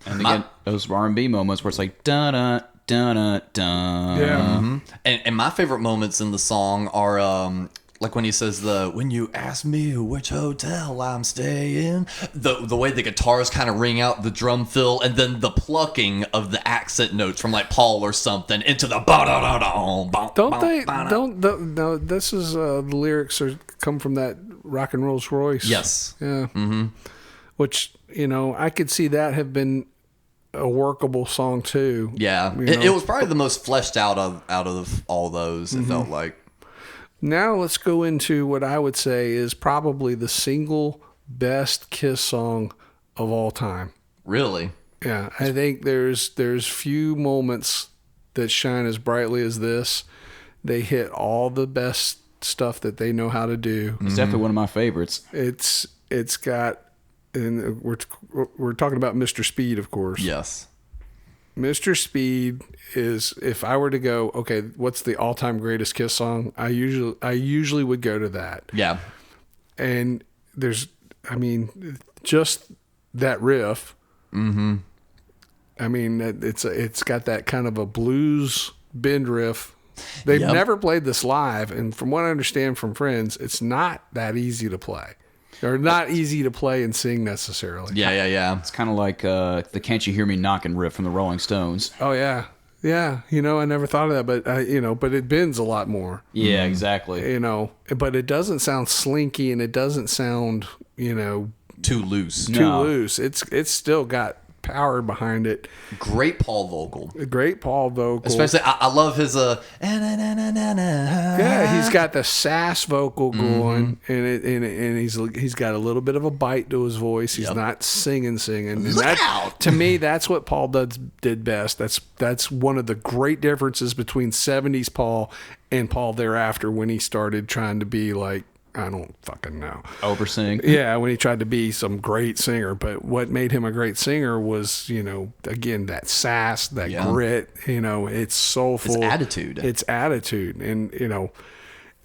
And again, those R&B moments where it's like da da da da da. Yeah. And my favorite moments in the song are like when he says when you ask me which hotel I'm staying, the way the guitars kind of ring out the drum fill, and then the plucking of the accent notes from like Paul or something into the No, this is the lyrics come from that Rock and Rolls Royce. Yes. Yeah. Which, I could see that have been a workable song too. Yeah. It was probably the most fleshed out of all those, it felt like. Now let's go into what I would say is probably the single best Kiss song of all time. Really? Yeah, I think there's few moments that shine as brightly as this. They hit all the best stuff that they know how to do. It's definitely one of my favorites. It's got, and we're talking about Mr. Speed, of course. Yes. Mr. Speed is, if I were to go, okay, what's the all-time greatest Kiss song? I usually would go to that. Yeah. And just that riff. Mm-hmm. I mean, it's got that kind of a blues bend riff. They've never played this live, and from what I understand from friends, it's not that easy to play. Or not easy to play and sing necessarily. Yeah. It's kind of like the "Can't You Hear Me Knockin'" riff from the Rolling Stones. Oh yeah. I never thought of that, but but it bends a lot more. Yeah, exactly. But it doesn't sound slinky, and it doesn't sound, too loose. too loose. It's still got power behind it. Great Paul vocal. A great Paul vocal. Especially, I love his yeah, he's got the sass vocal going, and he's got a little bit of a bite to his voice. He's not singing. And to me, that's what Paul did best. That's one of the great differences between 70s Paul and Paul thereafter, when he started trying to be like, I don't fucking know. Oversing. Yeah, when he tried to be some great singer. But what made him a great singer was, again, that sass, that grit, it's soulful. It's attitude. It's attitude. And,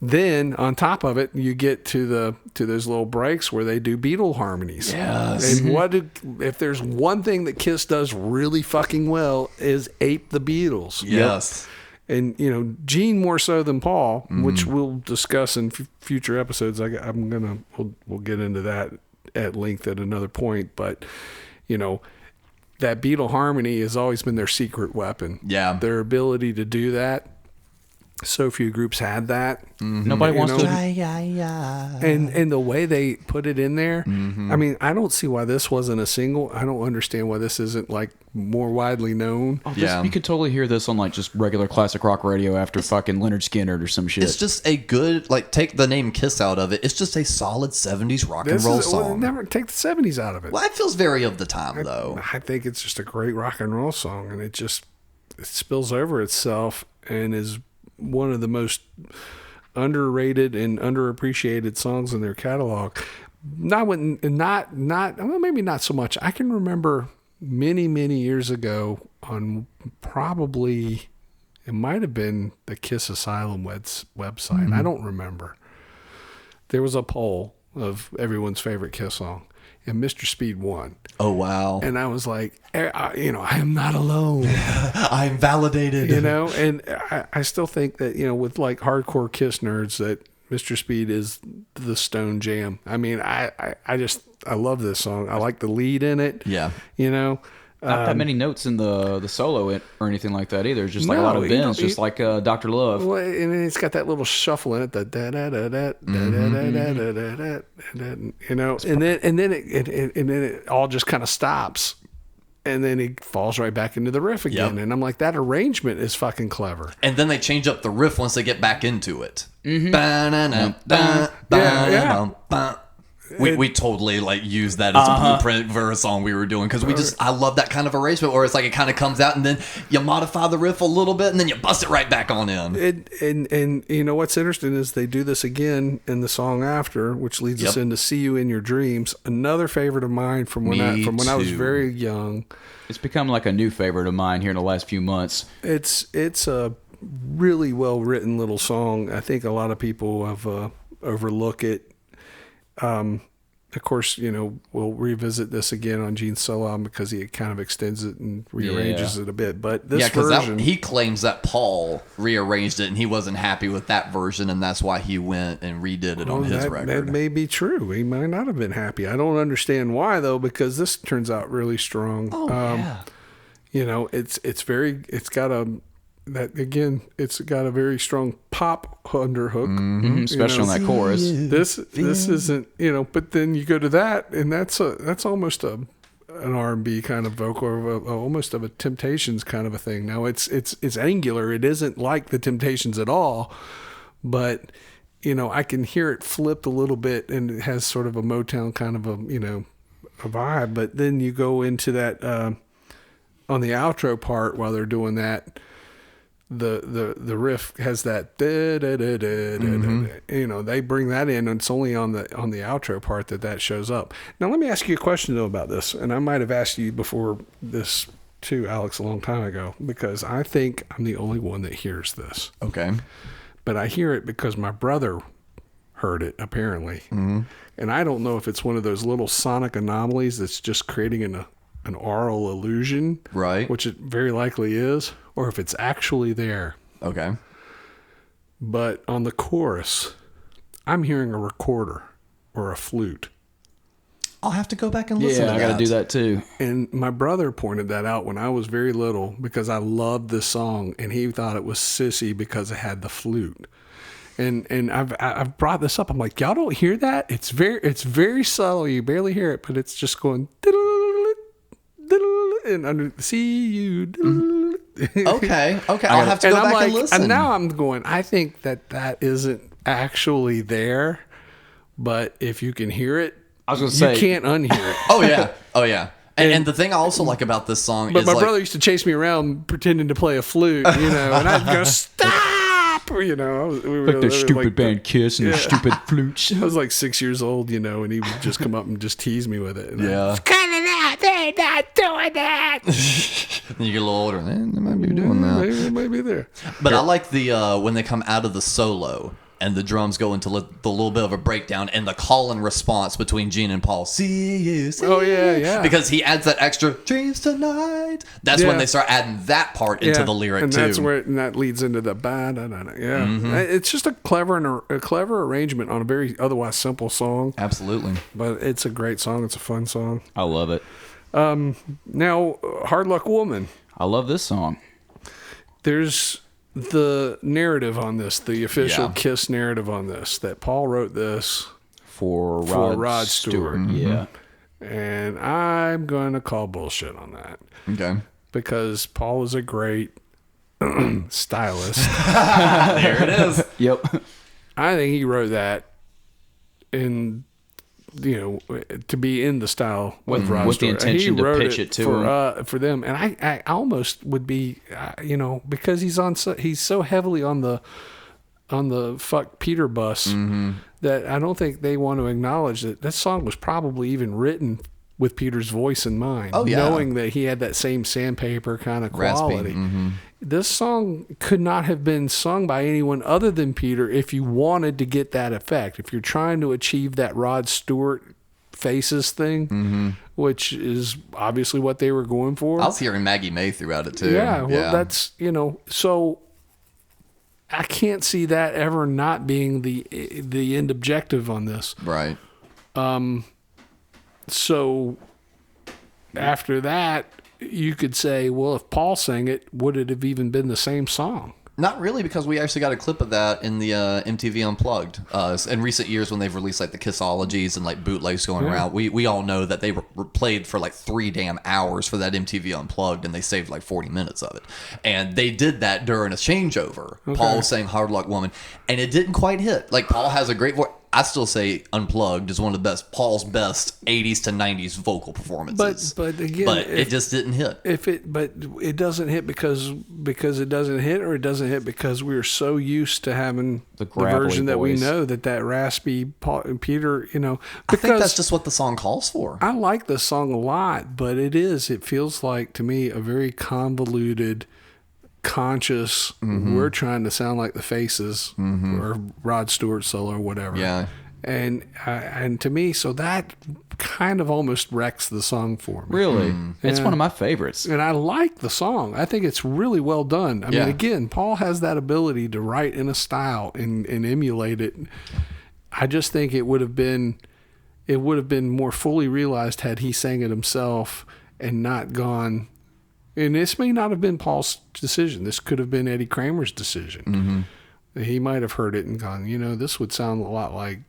then on top of it, you get to those little breaks where they do Beatle harmonies. Yes. And if there's one thing that Kiss does really fucking well is ape the Beatles. Yes. And Gene more so than Paul, which we'll discuss in future episodes. We'll get into that at length at another point. But that Beatle harmony has always been their secret weapon. Yeah, their ability to do that. So few groups had that. Nobody wants to. And the way they put it in there, I mean, I don't see why this wasn't a single. I don't understand why this isn't like more widely known. You could totally hear this on like just regular classic rock radio after fucking Leonard Skinner or some shit. It's just a good, take the name Kiss out of it. It's just a solid 70s rock and roll song. Never take the 70s out of it. Well, it feels very of the time, though. I think it's just a great rock and roll song, and it spills over itself and is one of the most underrated and underappreciated songs in their catalog. Maybe not so much. I can remember many, many years ago on probably, it might have been the Kiss Asylum website. I don't remember. There was a poll of everyone's favorite Kiss song, and Mr. Speed won. Oh, wow. And I was like, I am not alone. I'm validated. And I still think that, with like hardcore Kiss nerds, that Mr. Speed is the Stone Jam. I mean, I love this song. I like the lead in it. Yeah. Not that many notes in the solo or anything like that either. It's just like a lot of bends, just like Dr. Love. Well, and then it's got that little shuffle in it, the da da da da da da da da, and then it all just kind of stops, and then he falls right back into the riff again. And I'm like, that arrangement is fucking clever. And then they change up the riff once they get back into it. We totally use that as a blueprint for a song we were doing, because I love that kind of arrangement where it's like it kind of comes out and then you modify the riff a little bit and then you bust it right back on in. And what's interesting is they do this again in the song after, which leads us into "See You in Your Dreams," another favorite of mine from when I was very young. It's become like a new favorite of mine here in the last few months. It's a really well written little song. I think a lot of people have overlook it. Of course, we'll revisit this again on Gene's solo album because he kind of extends it and rearranges it a bit. But this version, he claims that Paul rearranged it and he wasn't happy with that version, and that's why he went and redid it on his record. That may be true. He might not have been happy. I don't understand why though, because this turns out really strong. It's got a very strong pop underhook, especially on that chorus. This isn't, but then you go to that, and that's almost an R&B kind of vocal, or almost of a Temptations kind of a thing. Now it's angular. It isn't like the Temptations at all, but I can hear it flipped a little bit, and it has sort of a Motown kind of a vibe. But then you go into that on the outro part while they're doing that. The riff has that da, da, da, da, da, da. They bring that in, and it's only on the outro part that shows up. Now let me ask you a question though about this, and I might have asked you before this too, Alex, a long time ago, because I think I'm the only one that hears this. Okay. But I hear it because my brother heard it apparently, and I don't know if it's one of those little sonic anomalies that's just creating an aural illusion, right? Which it very likely is, or if it's actually there. Okay. But on the chorus, I'm hearing a recorder or a flute. I'll have to go back and listen to that. Yeah, I got to do that too. And my brother pointed that out when I was very little because I loved this song, and he thought it was sissy because it had the flute. And I've brought this up. I'm like, y'all don't hear that? It's very subtle. You barely hear it, but it's just going. and under see you. Okay. I'll have to go back and listen. And now I'm going, I think that isn't actually there, but if you can hear it, I was going to say, you can't unhear it. Oh yeah. And the thing I also like about this song but is my like, brother used to chase me around pretending to play a flute, and I'd go, stop, we were like their stupid like band Kiss and their stupid flutes. I was like 6 years old, and he would just come up and just tease me with it. And yeah. Cut it out. They're not doing that. You get a little older, they might be doing that. Maybe it might be there. But I like the when they come out of the solo and the drums go into the little bit of a breakdown and the call and response between Gene and Paul. See you. Oh yeah. Because he adds that extra dreams tonight. That's when they start adding that part into the lyric and too. that's where that leads into the ba da da da. Yeah, it's just a clever arrangement on a very otherwise simple song. Absolutely. But it's a great song. It's a fun song. I love it. Now, Hard Luck Woman. I love this song. There's the narrative on this, the official Kiss narrative on this, that Paul wrote this for Rod Stewart. Yeah. And I'm going to call bullshit on that. Okay. Because Paul is a great stylist. There it is. Yep. I think he wrote that to be in the style with Rod with Stewart. the intention he to wrote pitch it to for them. And I almost would be, because he's so heavily on the fuck Peter bus that I don't think they want to acknowledge that song was probably even written with Peter's voice in mind. Oh, yeah. Knowing that he had that same sandpaper kind of quality. Raspy. This song could not have been sung by anyone other than Peter if you wanted to get that effect. If you're trying to achieve that Rod Stewart faces thing, which is obviously what they were going for. I was hearing Maggie May throughout it too. Yeah, well, that's, so I can't see that ever not being the end objective on this. Right. So after that, you could say, well, if Paul sang it, would it have even been the same song? Not really, because we actually got a clip of that in the MTV Unplugged. In recent years, when they've released like the Kissologies and like bootlegs going around, we all know that they were played for like 3 damn hours for that MTV Unplugged, and they saved like 40 minutes of it. And they did that during a changeover. Okay. Paul sang "Hard Luck Woman," and it didn't quite hit. Like, Paul has a great voice. I still say Unplugged is one of the best, Paul's best 80s to 90s vocal performances. But again, it just didn't hit. But it doesn't hit because it doesn't hit, or it doesn't hit because we're so used to having the version that we know that raspy Peter, Because I think that's just what the song calls for. I like the song a lot, but it feels like to me a very convoluted, conscious, we're trying to sound like the Faces or Rod Stewart solo or whatever. Yeah. And to me, so that kind of almost wrecks the song for me. Really? It's one of my favorites. And I like the song. I think it's really well done. I mean, again, Paul has that ability to write in a style and emulate it. I just think it would have been more fully realized had he sang it himself and not gone. And this may not have been Paul's decision. This could have been Eddie Kramer's decision. He might have heard it and gone, this would sound a lot like,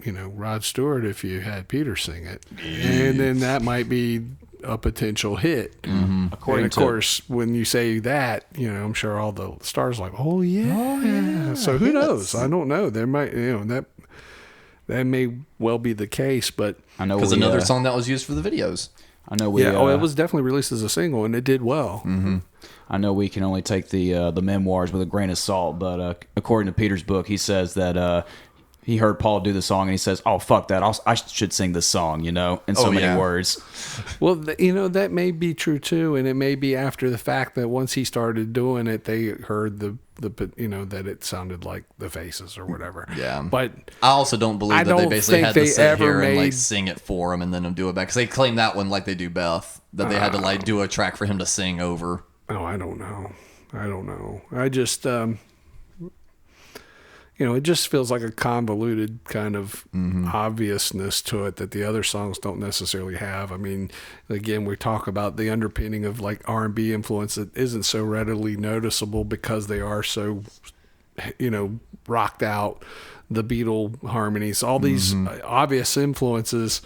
Rod Stewart if you had Peter sing it. And then that might be a potential hit. And of course, when you say that, I'm sure all the stars are like, oh yeah. So who knows? I don't know. There might, that may well be the case, but I know because another song that was used for the videos. I know we. it was definitely released as a single, and it did well. I know we can only take the memoirs with a grain of salt, but according to Peter's book, he says that he heard Paul do the song, and he says, "Oh fuck that! I should sing this song," in so many words. Well, that may be true too, and it may be after the fact that once he started doing it, they heard the that it sounded like the Faces or whatever. Yeah, but I also don't believe that they basically had to sit here and like sing it for him and then do it back, because they claim that one like they do Beth, that they had to like do a track for him to sing over. Oh, I don't know. I just it just feels like a convoluted kind of obviousness to it that the other songs don't necessarily have. I mean, again, we talk about the underpinning of like R&B influence that isn't so readily noticeable because they are so, rocked out, the Beatle harmonies, all these obvious influences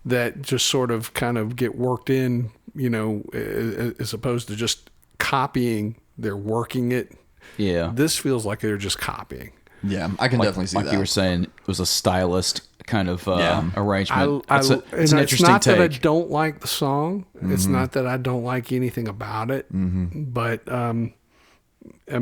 that just sort of kind of get worked in, you know, as opposed to just copying, they're working it. Yeah. This feels like they're just copying. Yeah, I can definitely see like that. Like you were saying, it was a stylist kind of arrangement. It's an interesting not take. that I don't like the song. It's not that I don't like anything about it. But I'm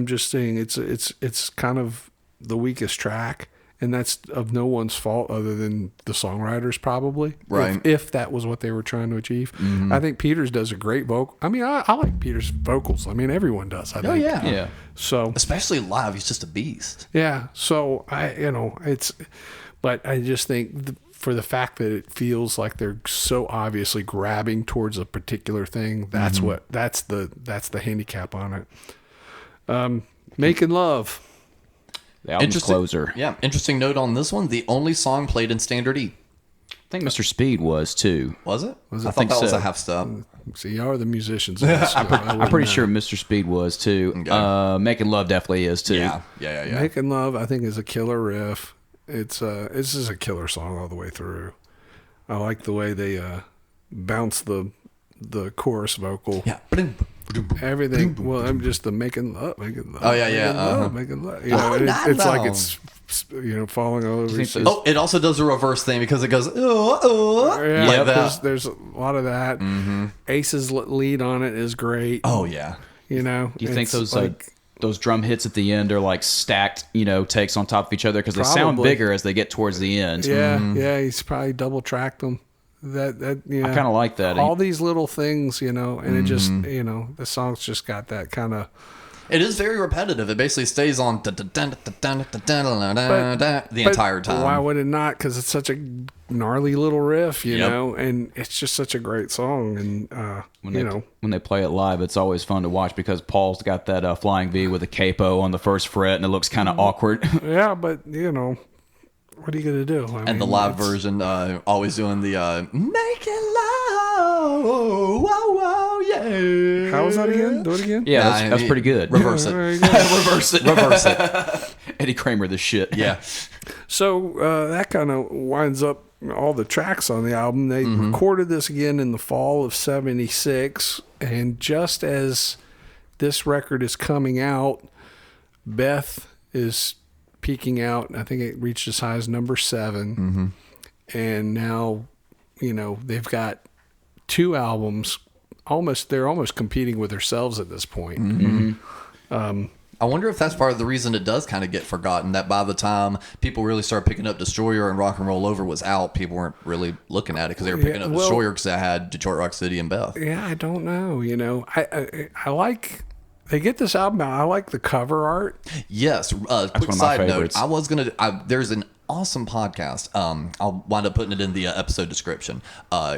just saying it's kind of the weakest track, and that's of no one's fault other than the songwriters, probably. Right. If that was what they were trying to achieve. I think Peters does a great vocal. I mean, I like Peters' vocals. I mean, everyone does. I think. Yeah. So Especially live, he's just a beast. yeah. So but I just think for the fact that it feels like they're so obviously grabbing towards a particular thing, that's that's the handicap on it. Making Love. The album's closer. Yeah, interesting note on this one. The only song played in standard E. I think Mr. Speed was too. Was it? I thought think that was so. a half step. See, y'all are the musicians. I'm pretty sure Mr. Speed was too. Okay. Making Love definitely is too. Yeah. Making Love, I think, is a killer riff. It's this is a killer song all the way through. I like the way they bounce the chorus vocal. Yeah. Everything. Well, I'm just the making love. Oh, yeah. Making love. You know, it's like it's falling over. It also does a reverse thing because it goes Yeah, like that. There's a lot of that. Ace's lead on it is great. Oh yeah. You know. Do you think it's those drum hits at the end are like stacked, takes on top of each other because they sound Probably. bigger as they get towards the end? Yeah, he's probably double tracked them. That I kind of like that. All these little things, and it just, the song's just got that kind of. It is very repetitive. It basically stays on the entire time. Why would it not? Because it's such a gnarly little riff, you know, and it's just such a great song. And when they play it live, it's always fun to watch because Paul's got that flying V with a capo on the first fret, and it looks kind of awkward. Yeah, but what are you gonna do? And the live version, always doing the making love, whoa, yeah. How was that again? Do it again. Yeah, that's pretty good. Reverse it. Reverse it. Eddie Kramer, the shit. Yeah. So that kind of winds up all the tracks on the album. They recorded this again in the fall of '76, and just as this record is coming out, Beth is peaking out. I think it reached as high as number 7. And now, they've got 2 albums. They're almost competing with themselves at this point. I wonder if that's part of the reason it does kind of get forgotten, that by the time people really started picking up Destroyer and Rock and Roll Over was out, people weren't really looking at it because they were picking up Destroyer because they had Detroit Rock City and Beth. Yeah, I don't know. I like... They get this album out. I like the cover art. Yes. Quick side note. There's an awesome podcast. I'll wind up putting it in the episode description,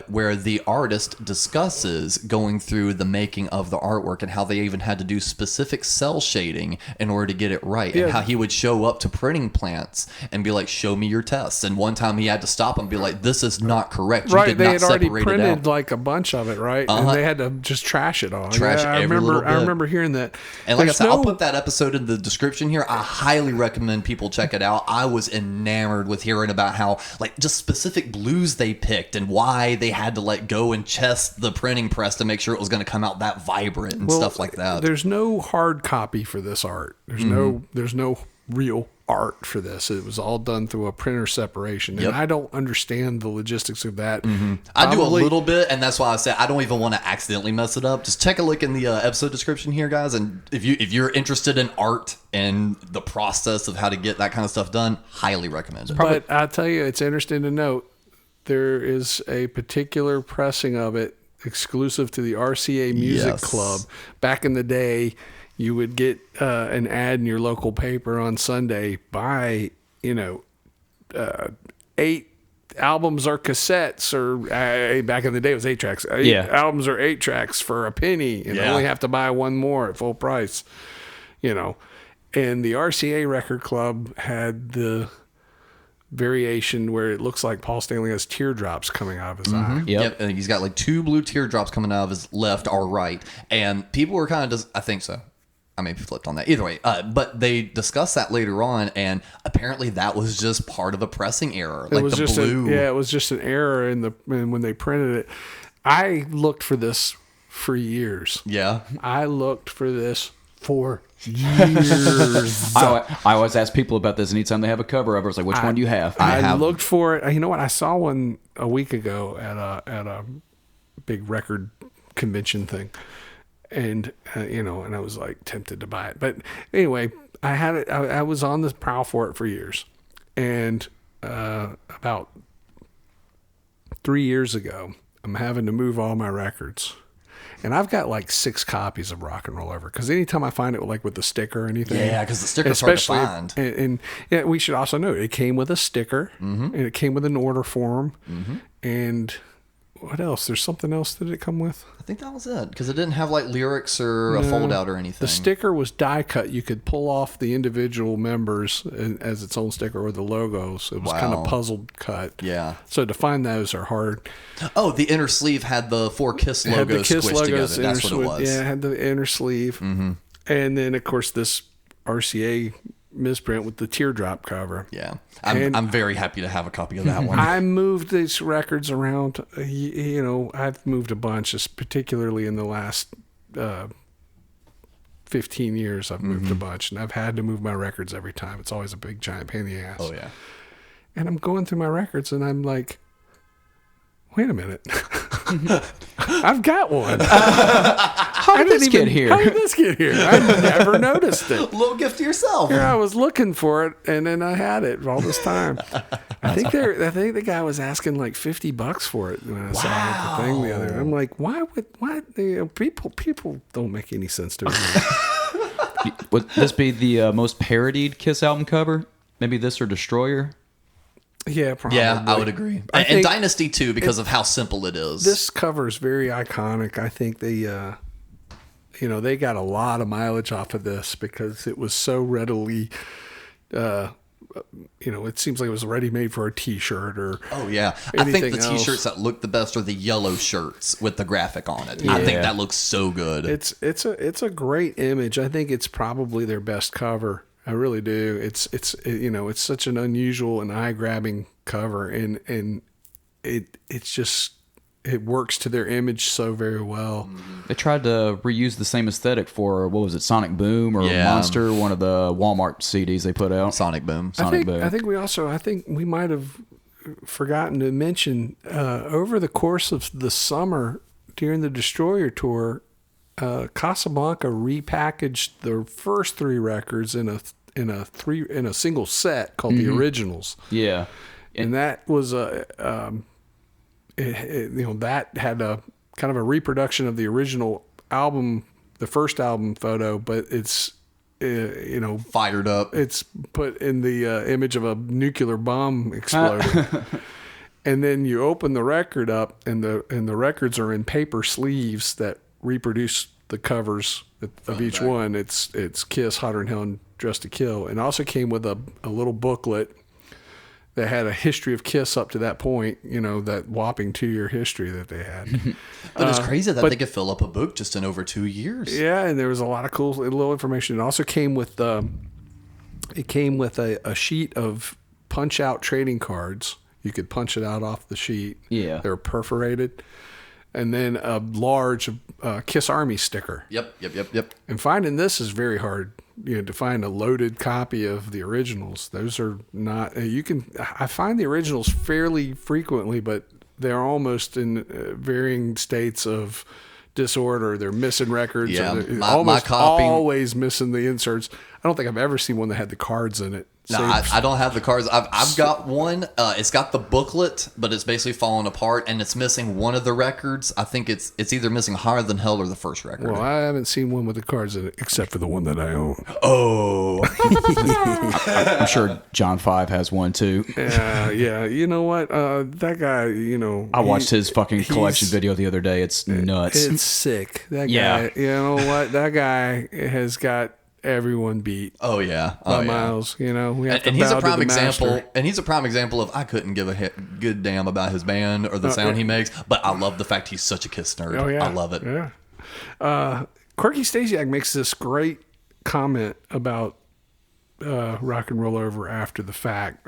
where the artist discusses going through the making of the artwork and how they even had to do specific cell shading in order to get it right, and how he would show up to printing plants and be like, "Show me your tests." And one time he had to stop and be like, "This is not correct. You did they not had already separate it printed out." like a bunch of it, right? And they had to just trash it all. Every little bit. I remember hearing that. And like I said, I'll put that episode in the description here. I highly recommend people check it out. I was enamored with hearing about how just specific blues they picked and why they had to go and chest the printing press to make sure it was going to come out that vibrant and stuff like that. There's no hard copy for this art. There's no real art for this. It was all done through a printer separation, and I don't understand the logistics of that. I do a little bit, and that's why I said I don't even want to accidentally mess it up. Just take a look in the episode description here, guys, and if you're interested in art and the process of how to get that kind of stuff done, highly recommend it. But I'll tell you, it's interesting to note there is a particular pressing of it exclusive to the RCA Music Club. Back in the day, you would get an ad in your local paper on Sunday, buy, 8 albums or cassettes, or back in the day it was 8 tracks. 8 albums or 8 tracks for a penny, and only have to buy one more at full price, And the RCA Record Club had the variation where it looks like Paul Stanley has teardrops coming out of his eye. Yep. And he's got 2 blue teardrops coming out of his left or right. And people were kind of I think so. I may be flipped on that. Either way, but they discussed that later on, and apparently that was just part of a pressing error. It was just it was just an error in when they printed it. I looked for this for years. Yeah. I looked for this for years. I always ask people about this anytime they have a cover of it. It's like, which one do you have? I looked for it. You know what? I saw one a week ago at a big record convention thing, and and I was like tempted to buy it. But anyway, I had it. I was on the prowl for it for years, and about 3 years ago, I'm having to move all my records. And I've got like 6 copies of Rock and Roll Over because anytime I find it like with the sticker or anything, Yeah, because the sticker's hard to find. And yeah, we should also note it came with a sticker and it came with an order form. And what else? There's something else that it come with. I think that was it because it didn't have like lyrics or a fold out or anything. The sticker was die cut. You could pull off the individual members as its own sticker or the logos. It was kind of puzzled cut. Yeah. So to find those are hard. Oh, the inner sleeve had the 4 Kiss It had the logos Kiss squished logos, together. That's what it was. Yeah, it had the inner sleeve. And then, of course, this RCA misprint with the teardrop cover. Yeah. I'm very happy to have a copy of that one. I moved these records around. I've moved a bunch, particularly in the last 15 years. I've moved a bunch, and I've had to move my records every time. It's always a big, giant pain in the ass. Oh, yeah. And I'm going through my records, and I'm like, wait a minute. I've got one. How did this get here? How did this get here? I never noticed it. Little gift to yourself. Yeah, I was looking for it, and then I had it all this time. I think the guy was asking like $50 for it when I saw it at the thing the other. I'm like, why? People don't make any sense to me. Would this be the most parodied Kiss album cover? Maybe this or Destroyer? Yeah, probably. Yeah, I would agree. And Dynasty too, because of how simple it is. This cover is very iconic. I think they got a lot of mileage off of this because it was so readily, it seems like it was ready made for a T-shirt or. Oh yeah, I think the else. T-shirts that look the best are the yellow shirts with the graphic on it. Yeah. I think that looks so good. It's a great image. I think it's probably their best cover. I really do. It's such an unusual and eye-grabbing cover, and it works to their image so very well. They tried to reuse the same aesthetic for, what was it, Sonic Boom or Monster, one of the Walmart CDs they put out. Sonic Boom. I think we might have forgotten to mention over the course of the summer during the Destroyer tour, Casablanca repackaged the first 3 records in a single set called the Originals. Yeah, and that was that had a kind of a reproduction of the original album, the first album photo, but it's fired up. It's put in the image of a nuclear bomb exploding. And then you open the record up, and the records are in paper sleeves that reproduce the covers of each one. It's Kiss, Hotter Than Hell, and Dressed to Kill, and also came with a little booklet that had a history of Kiss up to that point. That whopping 2-year history that they had. But it's crazy that they could fill up a book just in over 2 years. Yeah, and there was a lot of cool little information. It also came with a sheet of punch out trading cards. You could punch it out off the sheet. Yeah, they were perforated. And then a large Kiss Army sticker. Yep. And finding this is very hard. To find a loaded copy of the originals. Those are not. I find the originals fairly frequently, but they're almost in varying states of disorder. They're missing records. Yeah, my copy always missing the inserts. I don't think I've ever seen one that had the cards in it. No, I don't have the cards. I've got one. It's got the booklet, but it's basically falling apart, and it's missing one of the records. I think it's either missing Higher Than Hell or the first record. Well, I haven't seen one with the cards in it, except for the one that I own. Oh. I'm sure John 5 has one, too. Yeah. You know what? That guy, I watched his fucking collection video the other day. It's nuts. It's sick. That guy, you know what? That guy has got everyone beat. Oh yeah, miles. We have to and he's bow a prime to the example. master. And he's a prime example of I couldn't give a good damn about his band or the sound he makes, but I love the fact he's such a Kiss nerd. Oh yeah, I love it. Yeah. Quirky Stasiak makes this great comment about Rock and Roll Over after the fact,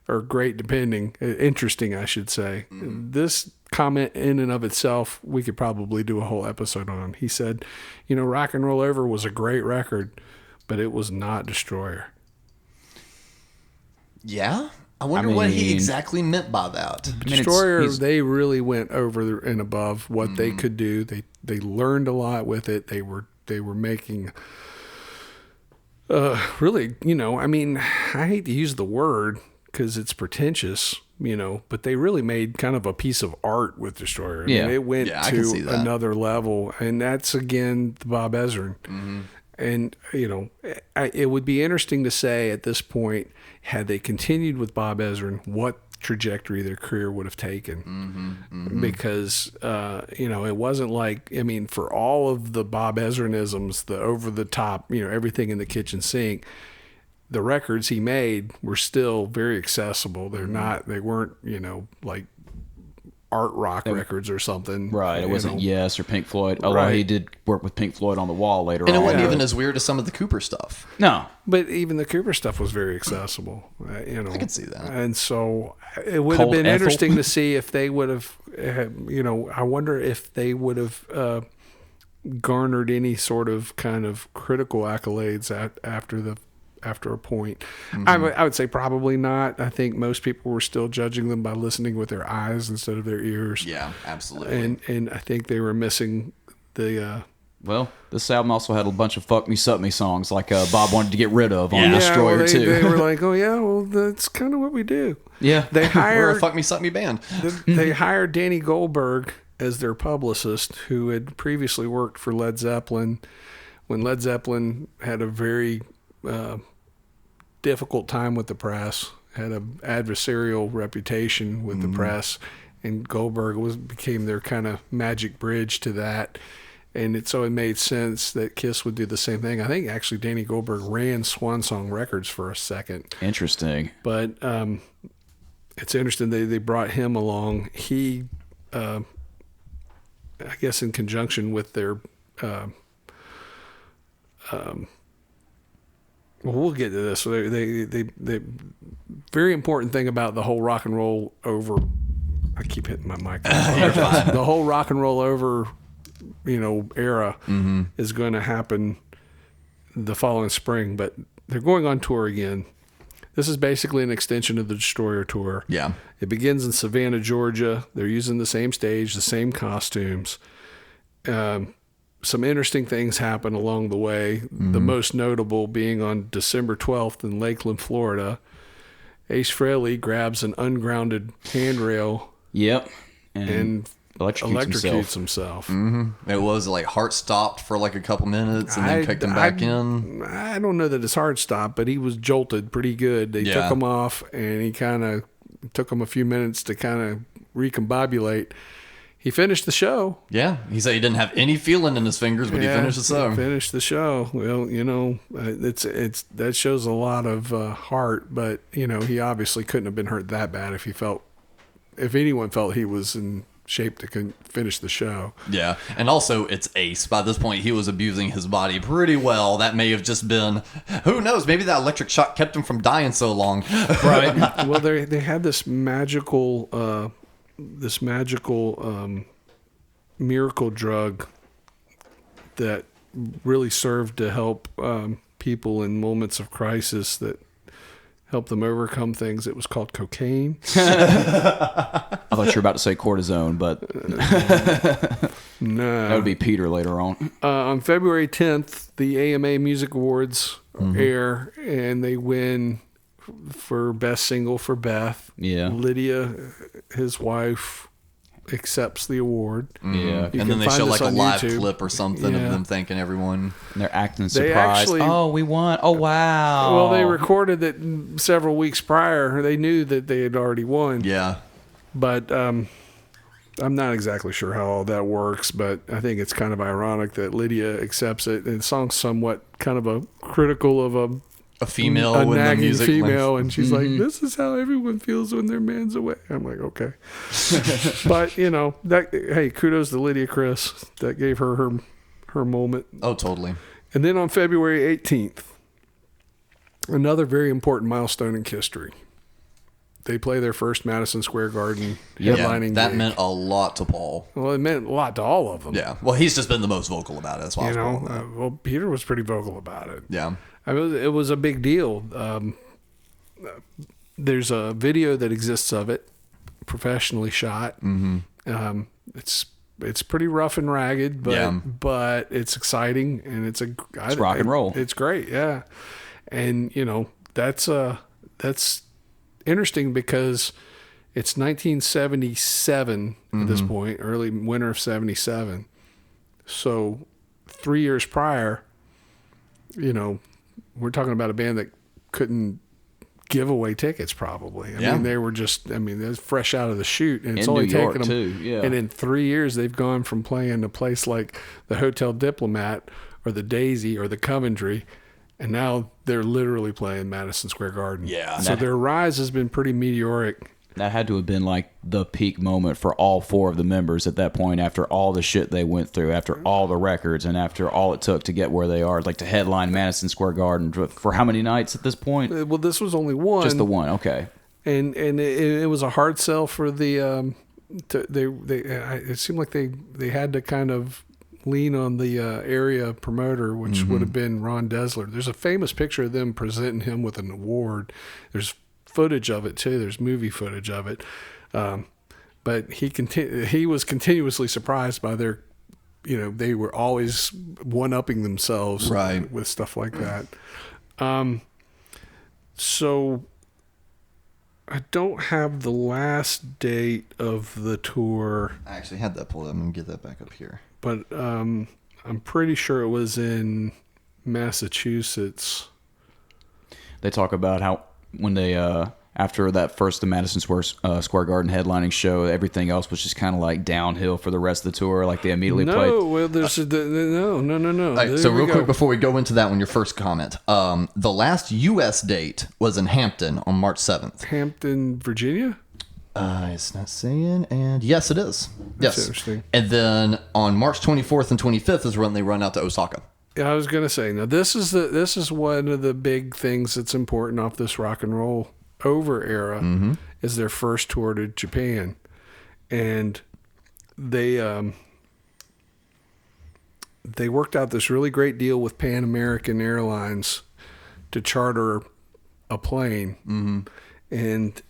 or or great depending, interesting, I should say. This comment in and of itself, we could probably do a whole episode on. He said, Rock and Roll Over was a great record, but it was not Destroyer. Yeah? I wonder what he exactly meant by that. Destroyer, they really went over and above what they could do. They learned a lot with it. They were making really, I hate to use the word because it's pretentious, but they really made kind of a piece of art with Destroyer. I mean, it went to another level, and that's again the Bob Ezrin. And it would be interesting to say at this point, had they continued with Bob Ezrin, what trajectory their career would have taken. Because it wasn't like, for all of the Bob Ezrinisms, the over the top, everything in the kitchen sink, the records he made were still very accessible. They weren't like art rock records or something. Right. It wasn't Yes or Pink Floyd. Although he did work with Pink Floyd on the Wall later on. And it wasn't even as weird as some of the Cooper stuff. No. But even the Cooper stuff was very accessible. I can see that. And so it would have been interesting to see if they would have, I wonder if they would have garnered any sort of kind of critical accolades after a point. I would say probably not. I think most people were still judging them by listening with their eyes instead of their ears. Yeah, absolutely. And I think they were missing the... Well, this album also had a bunch of Fuck Me, Suck Me songs like Bob wanted to get rid of on Destroyer too. They were like, oh yeah, well that's kind of what we do. Yeah. They hired... We're a Fuck Me, Suck Me band. They hired Danny Goldberg as their publicist, who had previously worked for Led Zeppelin when Led Zeppelin had a very... difficult time with the press, had an adversarial reputation with the press, and Goldberg became their kind of magic bridge to that. And so it made sense that Kiss would do the same thing. I think actually Danny Goldberg ran Swan Song Records for a second. Interesting. But it's interesting they brought him along. He, I guess in conjunction with their... well, we'll get to this. So they very important thing about the whole Rock and Roll Over. I keep hitting my mic. The whole Rock and Roll Over, era is going to happen the following spring. But they're going on tour again. This is basically an extension of the Destroyer tour. Yeah, it begins in Savannah, Georgia. They're using the same stage, the same costumes. Some interesting things happen along the way. The most notable being on December 12th in Lakeland, Florida. Ace Frehley grabs an ungrounded handrail. Yep. And electrocutes himself. It was like heart stopped for like a couple minutes and then kicked him back in. I don't know that his heart stopped, but he was jolted pretty good. They took him off, and he kind of took him a few minutes to kind of recombobulate. He finished the show. Yeah. He said he didn't have any feeling in his fingers, but he finished the show. He finished the show. Well, it's that shows a lot of heart, but, he obviously couldn't have been hurt that bad if anyone felt he was in shape to finish the show. Yeah. And also, it's Ace. By this point, he was abusing his body pretty well. That may have just been, who knows, maybe that electric shock kept him from dying so long. Right. Well, they had this magical... miracle drug that really served to help people in moments of crisis, that helped them overcome things. It was called cocaine. I thought you were about to say cortisone, but no. That would be Peter later on. On February 10th, the AMA Music Awards air, and they win for Best Single for Beth. Yeah. Lydia, his wife, accepts the award. Yeah. And then they show like a live clip or something of them thanking everyone. And they're acting surprised. We won. Oh, wow. Well, they recorded it several weeks prior. They knew that they had already won. Yeah. But I'm not exactly sure how all that works, but I think it's kind of ironic that Lydia accepts it. And the song's somewhat kind of a critical of a female, a when the nagging music female, and she's like, "This is how everyone feels when their man's away." I'm like, okay, but hey, kudos to Lydia Chris. That gave her moment. Oh, totally. And then on February 18th, another very important milestone in history. they play their first Madison Square Garden headlining. That gig. meant a lot to Paul. Well, it meant a lot to all of them. Yeah. Well, he's just been the most vocal about it. That's why I was bringing that up. Well, Peter was pretty vocal about it. Yeah. I mean, it was a big deal. There's a video that exists of it, professionally shot. Mm-hmm. It's pretty rough and ragged, but it's exciting and it's rock and roll. It's great, yeah. And that's interesting because it's 1977 at this point, early winter of 77. So 3 years prior, we're talking about a band that couldn't give away tickets probably. I mean, they were they're fresh out of the chute, and it's In only New York, taken them. too, yeah. And in 3 years, they've gone from playing a place like the Hotel Diplomat or the Daisy or the Coventry, and now they're literally playing Madison Square Garden. Yeah. So their rise has been pretty meteoric. That had to have been like the peak moment for all 4 of the members at that point, after all the shit they went through, after all the records, and after all it took to get where they are, like to headline Madison Square Garden for how many nights at this point? Well, this was only one. Just the one, okay. And it was a hard sell for the it seemed like they had to kind of lean on the area promoter, which would have been Ron Dessler. There's a famous picture of them presenting him with an award. There's footage of it too. There's movie footage of it. But he was continuously surprised by their, they were always one-upping themselves with stuff like that. So I don't have the last date of the tour. I actually had that pulled up. I'm going to get that back up here. But I'm pretty sure it was in Massachusetts. They talk about how when they after that first Madison Square Garden headlining show, everything else was just kind of like downhill for the rest of the tour. Like they immediately played. Well, there's no. All right, so real quick before we go into that one, your first comment. The last U.S. date was in Hampton on March 7th. Hampton, Virginia? It's not saying, and yes, it is. That's yes. interesting. And then on March 24th and 25th is when they run out to Osaka. Yeah, I was gonna say, now this is one of the big things that's important off this Rock and Roll Over era is their first tour to Japan, and they worked out this really great deal with Pan American Airlines to charter a plane, and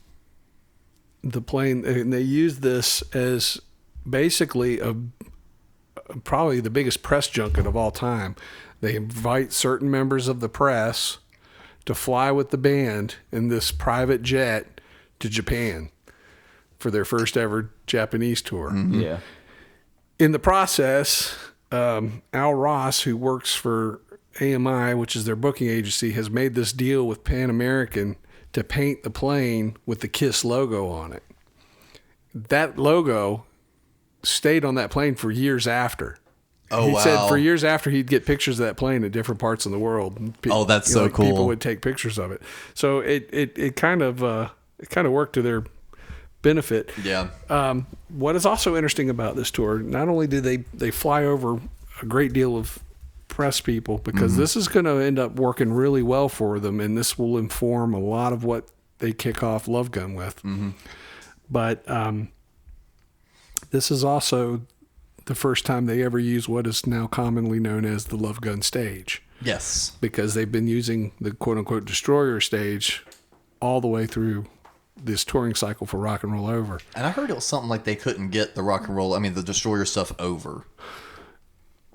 the plane, and they used this as basically probably the biggest press junket of all time. They invite certain members of the press to fly with the band in this private jet to Japan for their first ever Japanese tour. Yeah. In the process, Al Ross, who works for AMI, which is their booking agency, has made this deal with Pan American to paint the plane with the KISS logo on it. That logo stayed on that plane for years after. He said for years after he'd get pictures of that plane at different parts in the world. That's so cool. People would take pictures of it. So it kind of worked to their benefit. Yeah. What is also interesting about this tour, not only do they fly over a great deal of press people, because this is going to end up working really well for them, and this will inform a lot of what they kick off Love Gun with. But this is also the first time they ever use what is now commonly known as the Love Gun stage. Yes. Because they've been using the quote-unquote Destroyer stage all the way through this touring cycle for Rock and Roll Over. And I heard it was something like they couldn't get the Destroyer stuff over.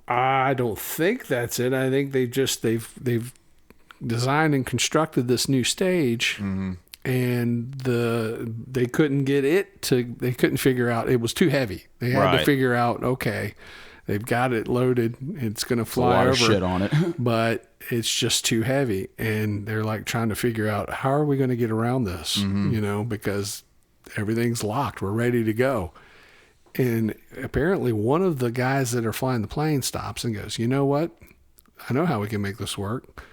I don't think that's it. I think they've designed and constructed this new stage, and they couldn't get it to. They couldn't figure out, it was too heavy. They had to figure out, okay, they've got it loaded. It's going to fly over. A lot of shit on it, but it's just too heavy, and they're like trying to figure out, how are we going to get around this? Because everything's locked. We're ready to go. And apparently one of the guys that are flying the plane stops and goes, you know what? I know how we can make this work.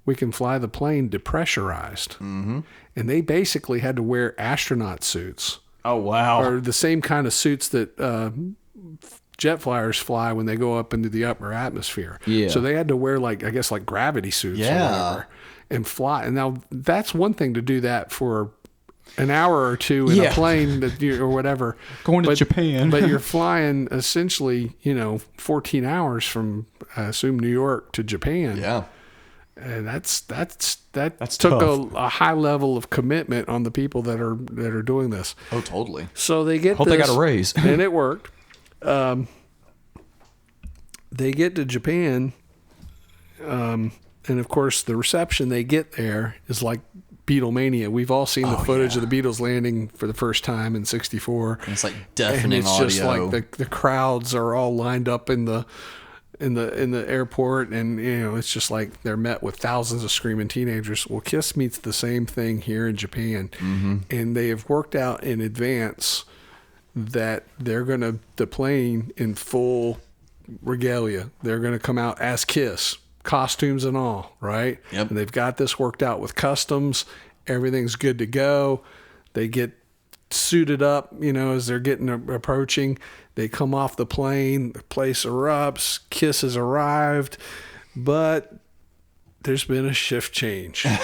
We can fly the plane depressurized. And they basically had to wear astronaut suits. Oh, wow. Or the same kind of suits that jet flyers fly when they go up into the upper atmosphere. Yeah. So they had to wear like gravity suits or whatever and fly. And now that's one thing to do that for an hour or two in a Yeah. plane or whatever. Going to Japan. But you're flying essentially, 14 hours from, I assume, New York to Japan. Yeah. And that That's took tough. a high level of commitment on the people that are doing this. Oh, totally. So they get Hope they got a raise. and it worked. They get to Japan, and of course the reception they get there is like Beatlemania. We've all seen the footage of the Beatles landing for the first time in '64. And it's like And deafening it's audio. just like the crowds are all lined up in the airport, and it's just like they're met with thousands of screaming teenagers. Well, Kiss meets the same thing here in Japan, and they have worked out in advance that they're gonna playing in full regalia. They're gonna come out as Kiss, costumes and all, right? Yep. And they've got this worked out with customs. Everything's good to go. They get suited up, as they're approaching. They come off the plane, the place erupts, Kiss has arrived, but there's been a shift change. And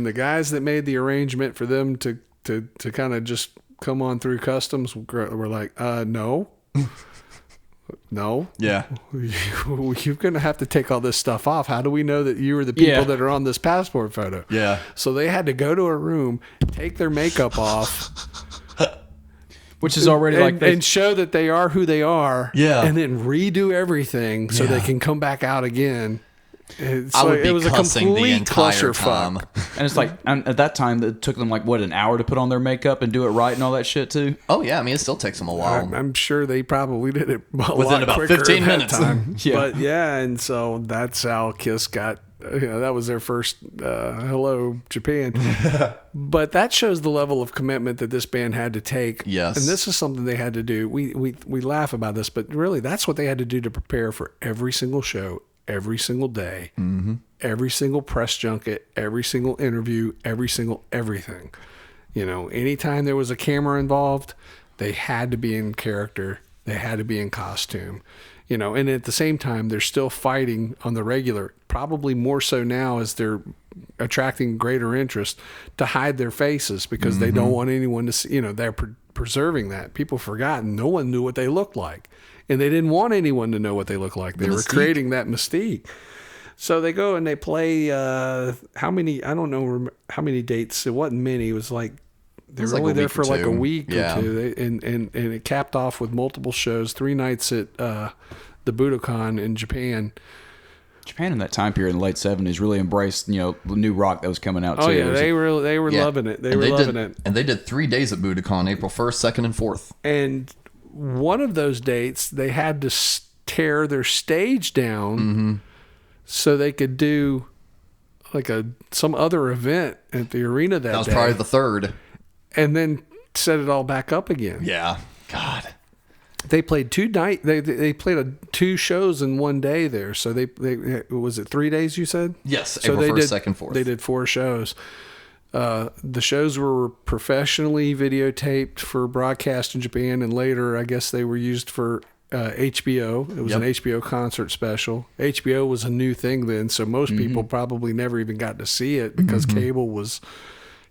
the guys that made the arrangement for them to kind of just come on through customs were like, no. No. Yeah. You're going to have to take all this stuff off. How do we know that you are the people Yeah. that are on this passport photo? Yeah. So they had to go to a room, take their makeup off, Which is already and show that they are who they are. Yeah. And then redo everything so they can come back out again. I would be it was a cussing the complete entire time. clusterfuck. And it's like, and at that time, it took them an hour to put on their makeup and do it right and all that shit too. Oh, yeah. I mean, it still takes them a while. I'm sure they probably did it Within lot about quicker 15 at that minutes. time. Yeah. But yeah, and so that's how Kiss got. That was their first "Hello Japan," but that shows the level of commitment that this band had to take. Yes. And this is something they had to do. We laugh about this, but really, that's what they had to do to prepare for every single show, every single day, every single press junket, every single interview, every single everything. Anytime there was a camera involved, they had to be in character. They had to be in costume. And at the same time, they're still fighting on the regular, probably more so now as they're attracting greater interest, to hide their faces because they don't want anyone to see, they're preserving that. People forgotten. No one knew what they looked like. And they didn't want anyone to know what they looked like. They were creating that mystique. So they go and they play, how many, I don't know how many dates. It wasn't many. It was like, they were only there for like a week or two. And it capped off with multiple shows, 3 nights at the Budokan in Japan. Japan in that time period in the late 70s really embraced, the new rock that was coming out too. Oh yeah, they were Yeah. loving it. They And were loving did, it. And they did 3 days at Budokan, April 1st, 2nd, and 4th. And one of those dates, they had to tear their stage down so they could do like some other event at the arena that That was day. probably the 3rd. And then set it all back up again. Yeah. God. They played 2 nights. They played 2 shows in one day there. So they was it 3 days? You said Yes. So April they 1st, did, 2nd, 4th. They did 4 shows. The shows were professionally videotaped for broadcast in Japan, and later I guess they were used for HBO. It was an HBO concert special. HBO was a new thing then, so most people probably never even got to see it because cable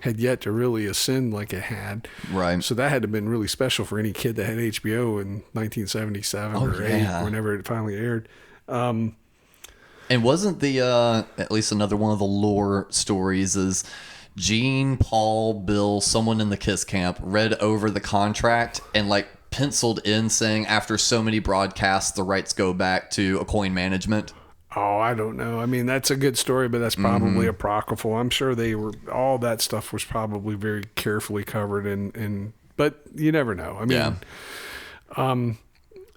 had yet to really ascend like it had. Right. So that had to have been really special for any kid that had HBO in 1977 or 8, whenever it finally aired. And wasn't at least another one of the lore stories is Gene, Paul, Bill, someone in the Kiss camp read over the contract and penciled in saying after so many broadcasts, the rights go back to Aucoin Management. Oh, I don't know. I mean, that's a good story, but that's probably apocryphal. I'm sure all that stuff was probably very carefully covered but you never know. I mean,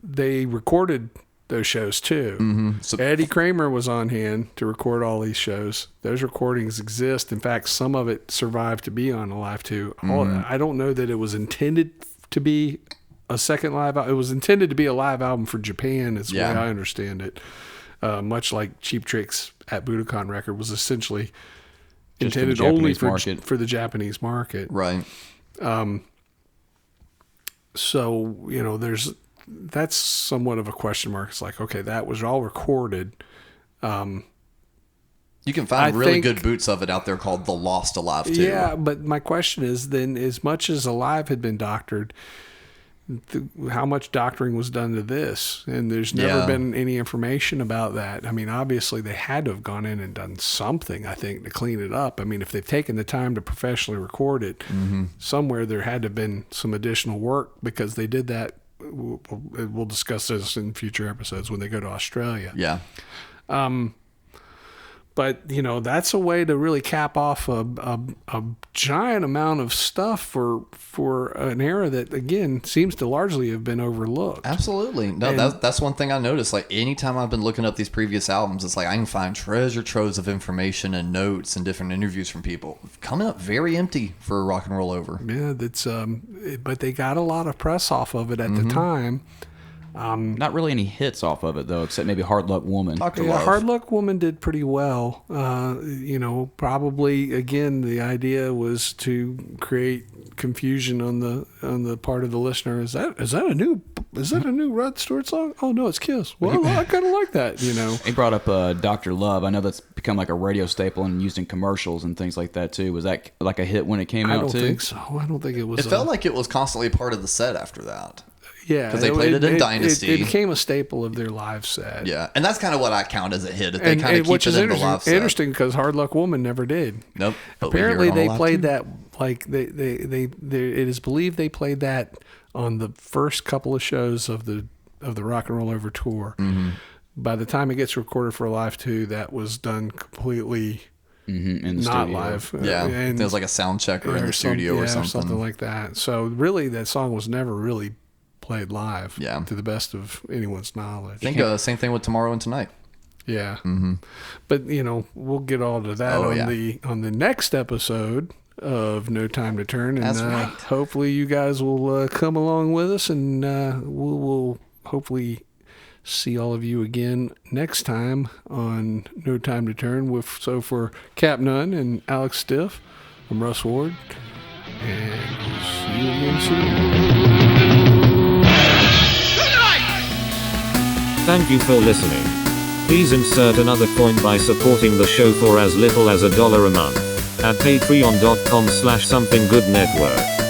they recorded those shows too. So Eddie Kramer was on hand to record all these shows. Those recordings exist. In fact, some of it survived to be on Alive 2. I don't know that it was intended to be a second live album. It was intended to be a live album for Japan, is the way I understand it. Much like Cheap Trick's at Budokan record was essentially Just intended for the only Japanese for the Japanese market. right. So, that's somewhat of a question mark. It's like, okay, that was all recorded. You can find really good boots of it out there called The Lost Alive too. Yeah, but my question is then, as much as Alive had been doctored, how much doctoring was done to this? And there's never been any information about that. I mean, obviously they had to have gone in and done something, I think, to clean it up. I mean, if they've taken the time to professionally record it, somewhere there had to have been some additional work, because they did that. We'll discuss this in future episodes when they go to Australia. Yeah. But, you know, that's a way to really cap off a giant amount of stuff for an era that, again, seems to largely have been overlooked. Absolutely. No, that's one thing I noticed. Like, anytime I've been looking up these previous albums, it's like I can find treasure troves of information and notes and different interviews from people. Coming up very empty for Rock and Roll Over. Yeah, that's but they got a lot of press off of it at the time. Not really any hits off of it, though, except maybe Hard Luck Woman. Hard Luck Woman did pretty well. You know, probably, again, the idea was to create confusion on the part of the listener. Is that a new Rod Stewart song? Oh, no, it's Kiss. Well, I kind of like that, you know. He brought up Dr. Love. I know that's become like a radio staple and used in commercials and things like that, too. Was that like a hit when it came out, too? I don't think so. I don't think it was. It felt like it was constantly part of the set after that. Yeah, because they played it in Dynasty. It became a staple of their live set. Yeah, and that's kind of what I count as a hit. If they kind of keep it in the live set. Interesting, because Hard Luck Woman never did. Nope. Apparently, they played that like they it is believed they played that on the first couple of shows of the Rock and Roll Over tour. Mm-hmm. By the time it gets recorded for Alive 2, that was done completely. In the not studio. Live. Yeah, and there was like a sound checker in the studio or something like that. So really, that song was never really played live, to the best of anyone's knowledge. I think same thing with Tomorrow and Tonight. Yeah, but you know, we'll get all to that on the next episode of No Time to Turn, and hopefully you guys will come along with us, and we'll hopefully see all of you again next time on No Time to Turn. So for Cap Nunn and Alex Stiff, I'm Russ Ward, and we'll see you again soon. Thank you for listening. Please insert another coin by supporting the show for as little as $1 a month at patreon.com/somethinggoodnetwork.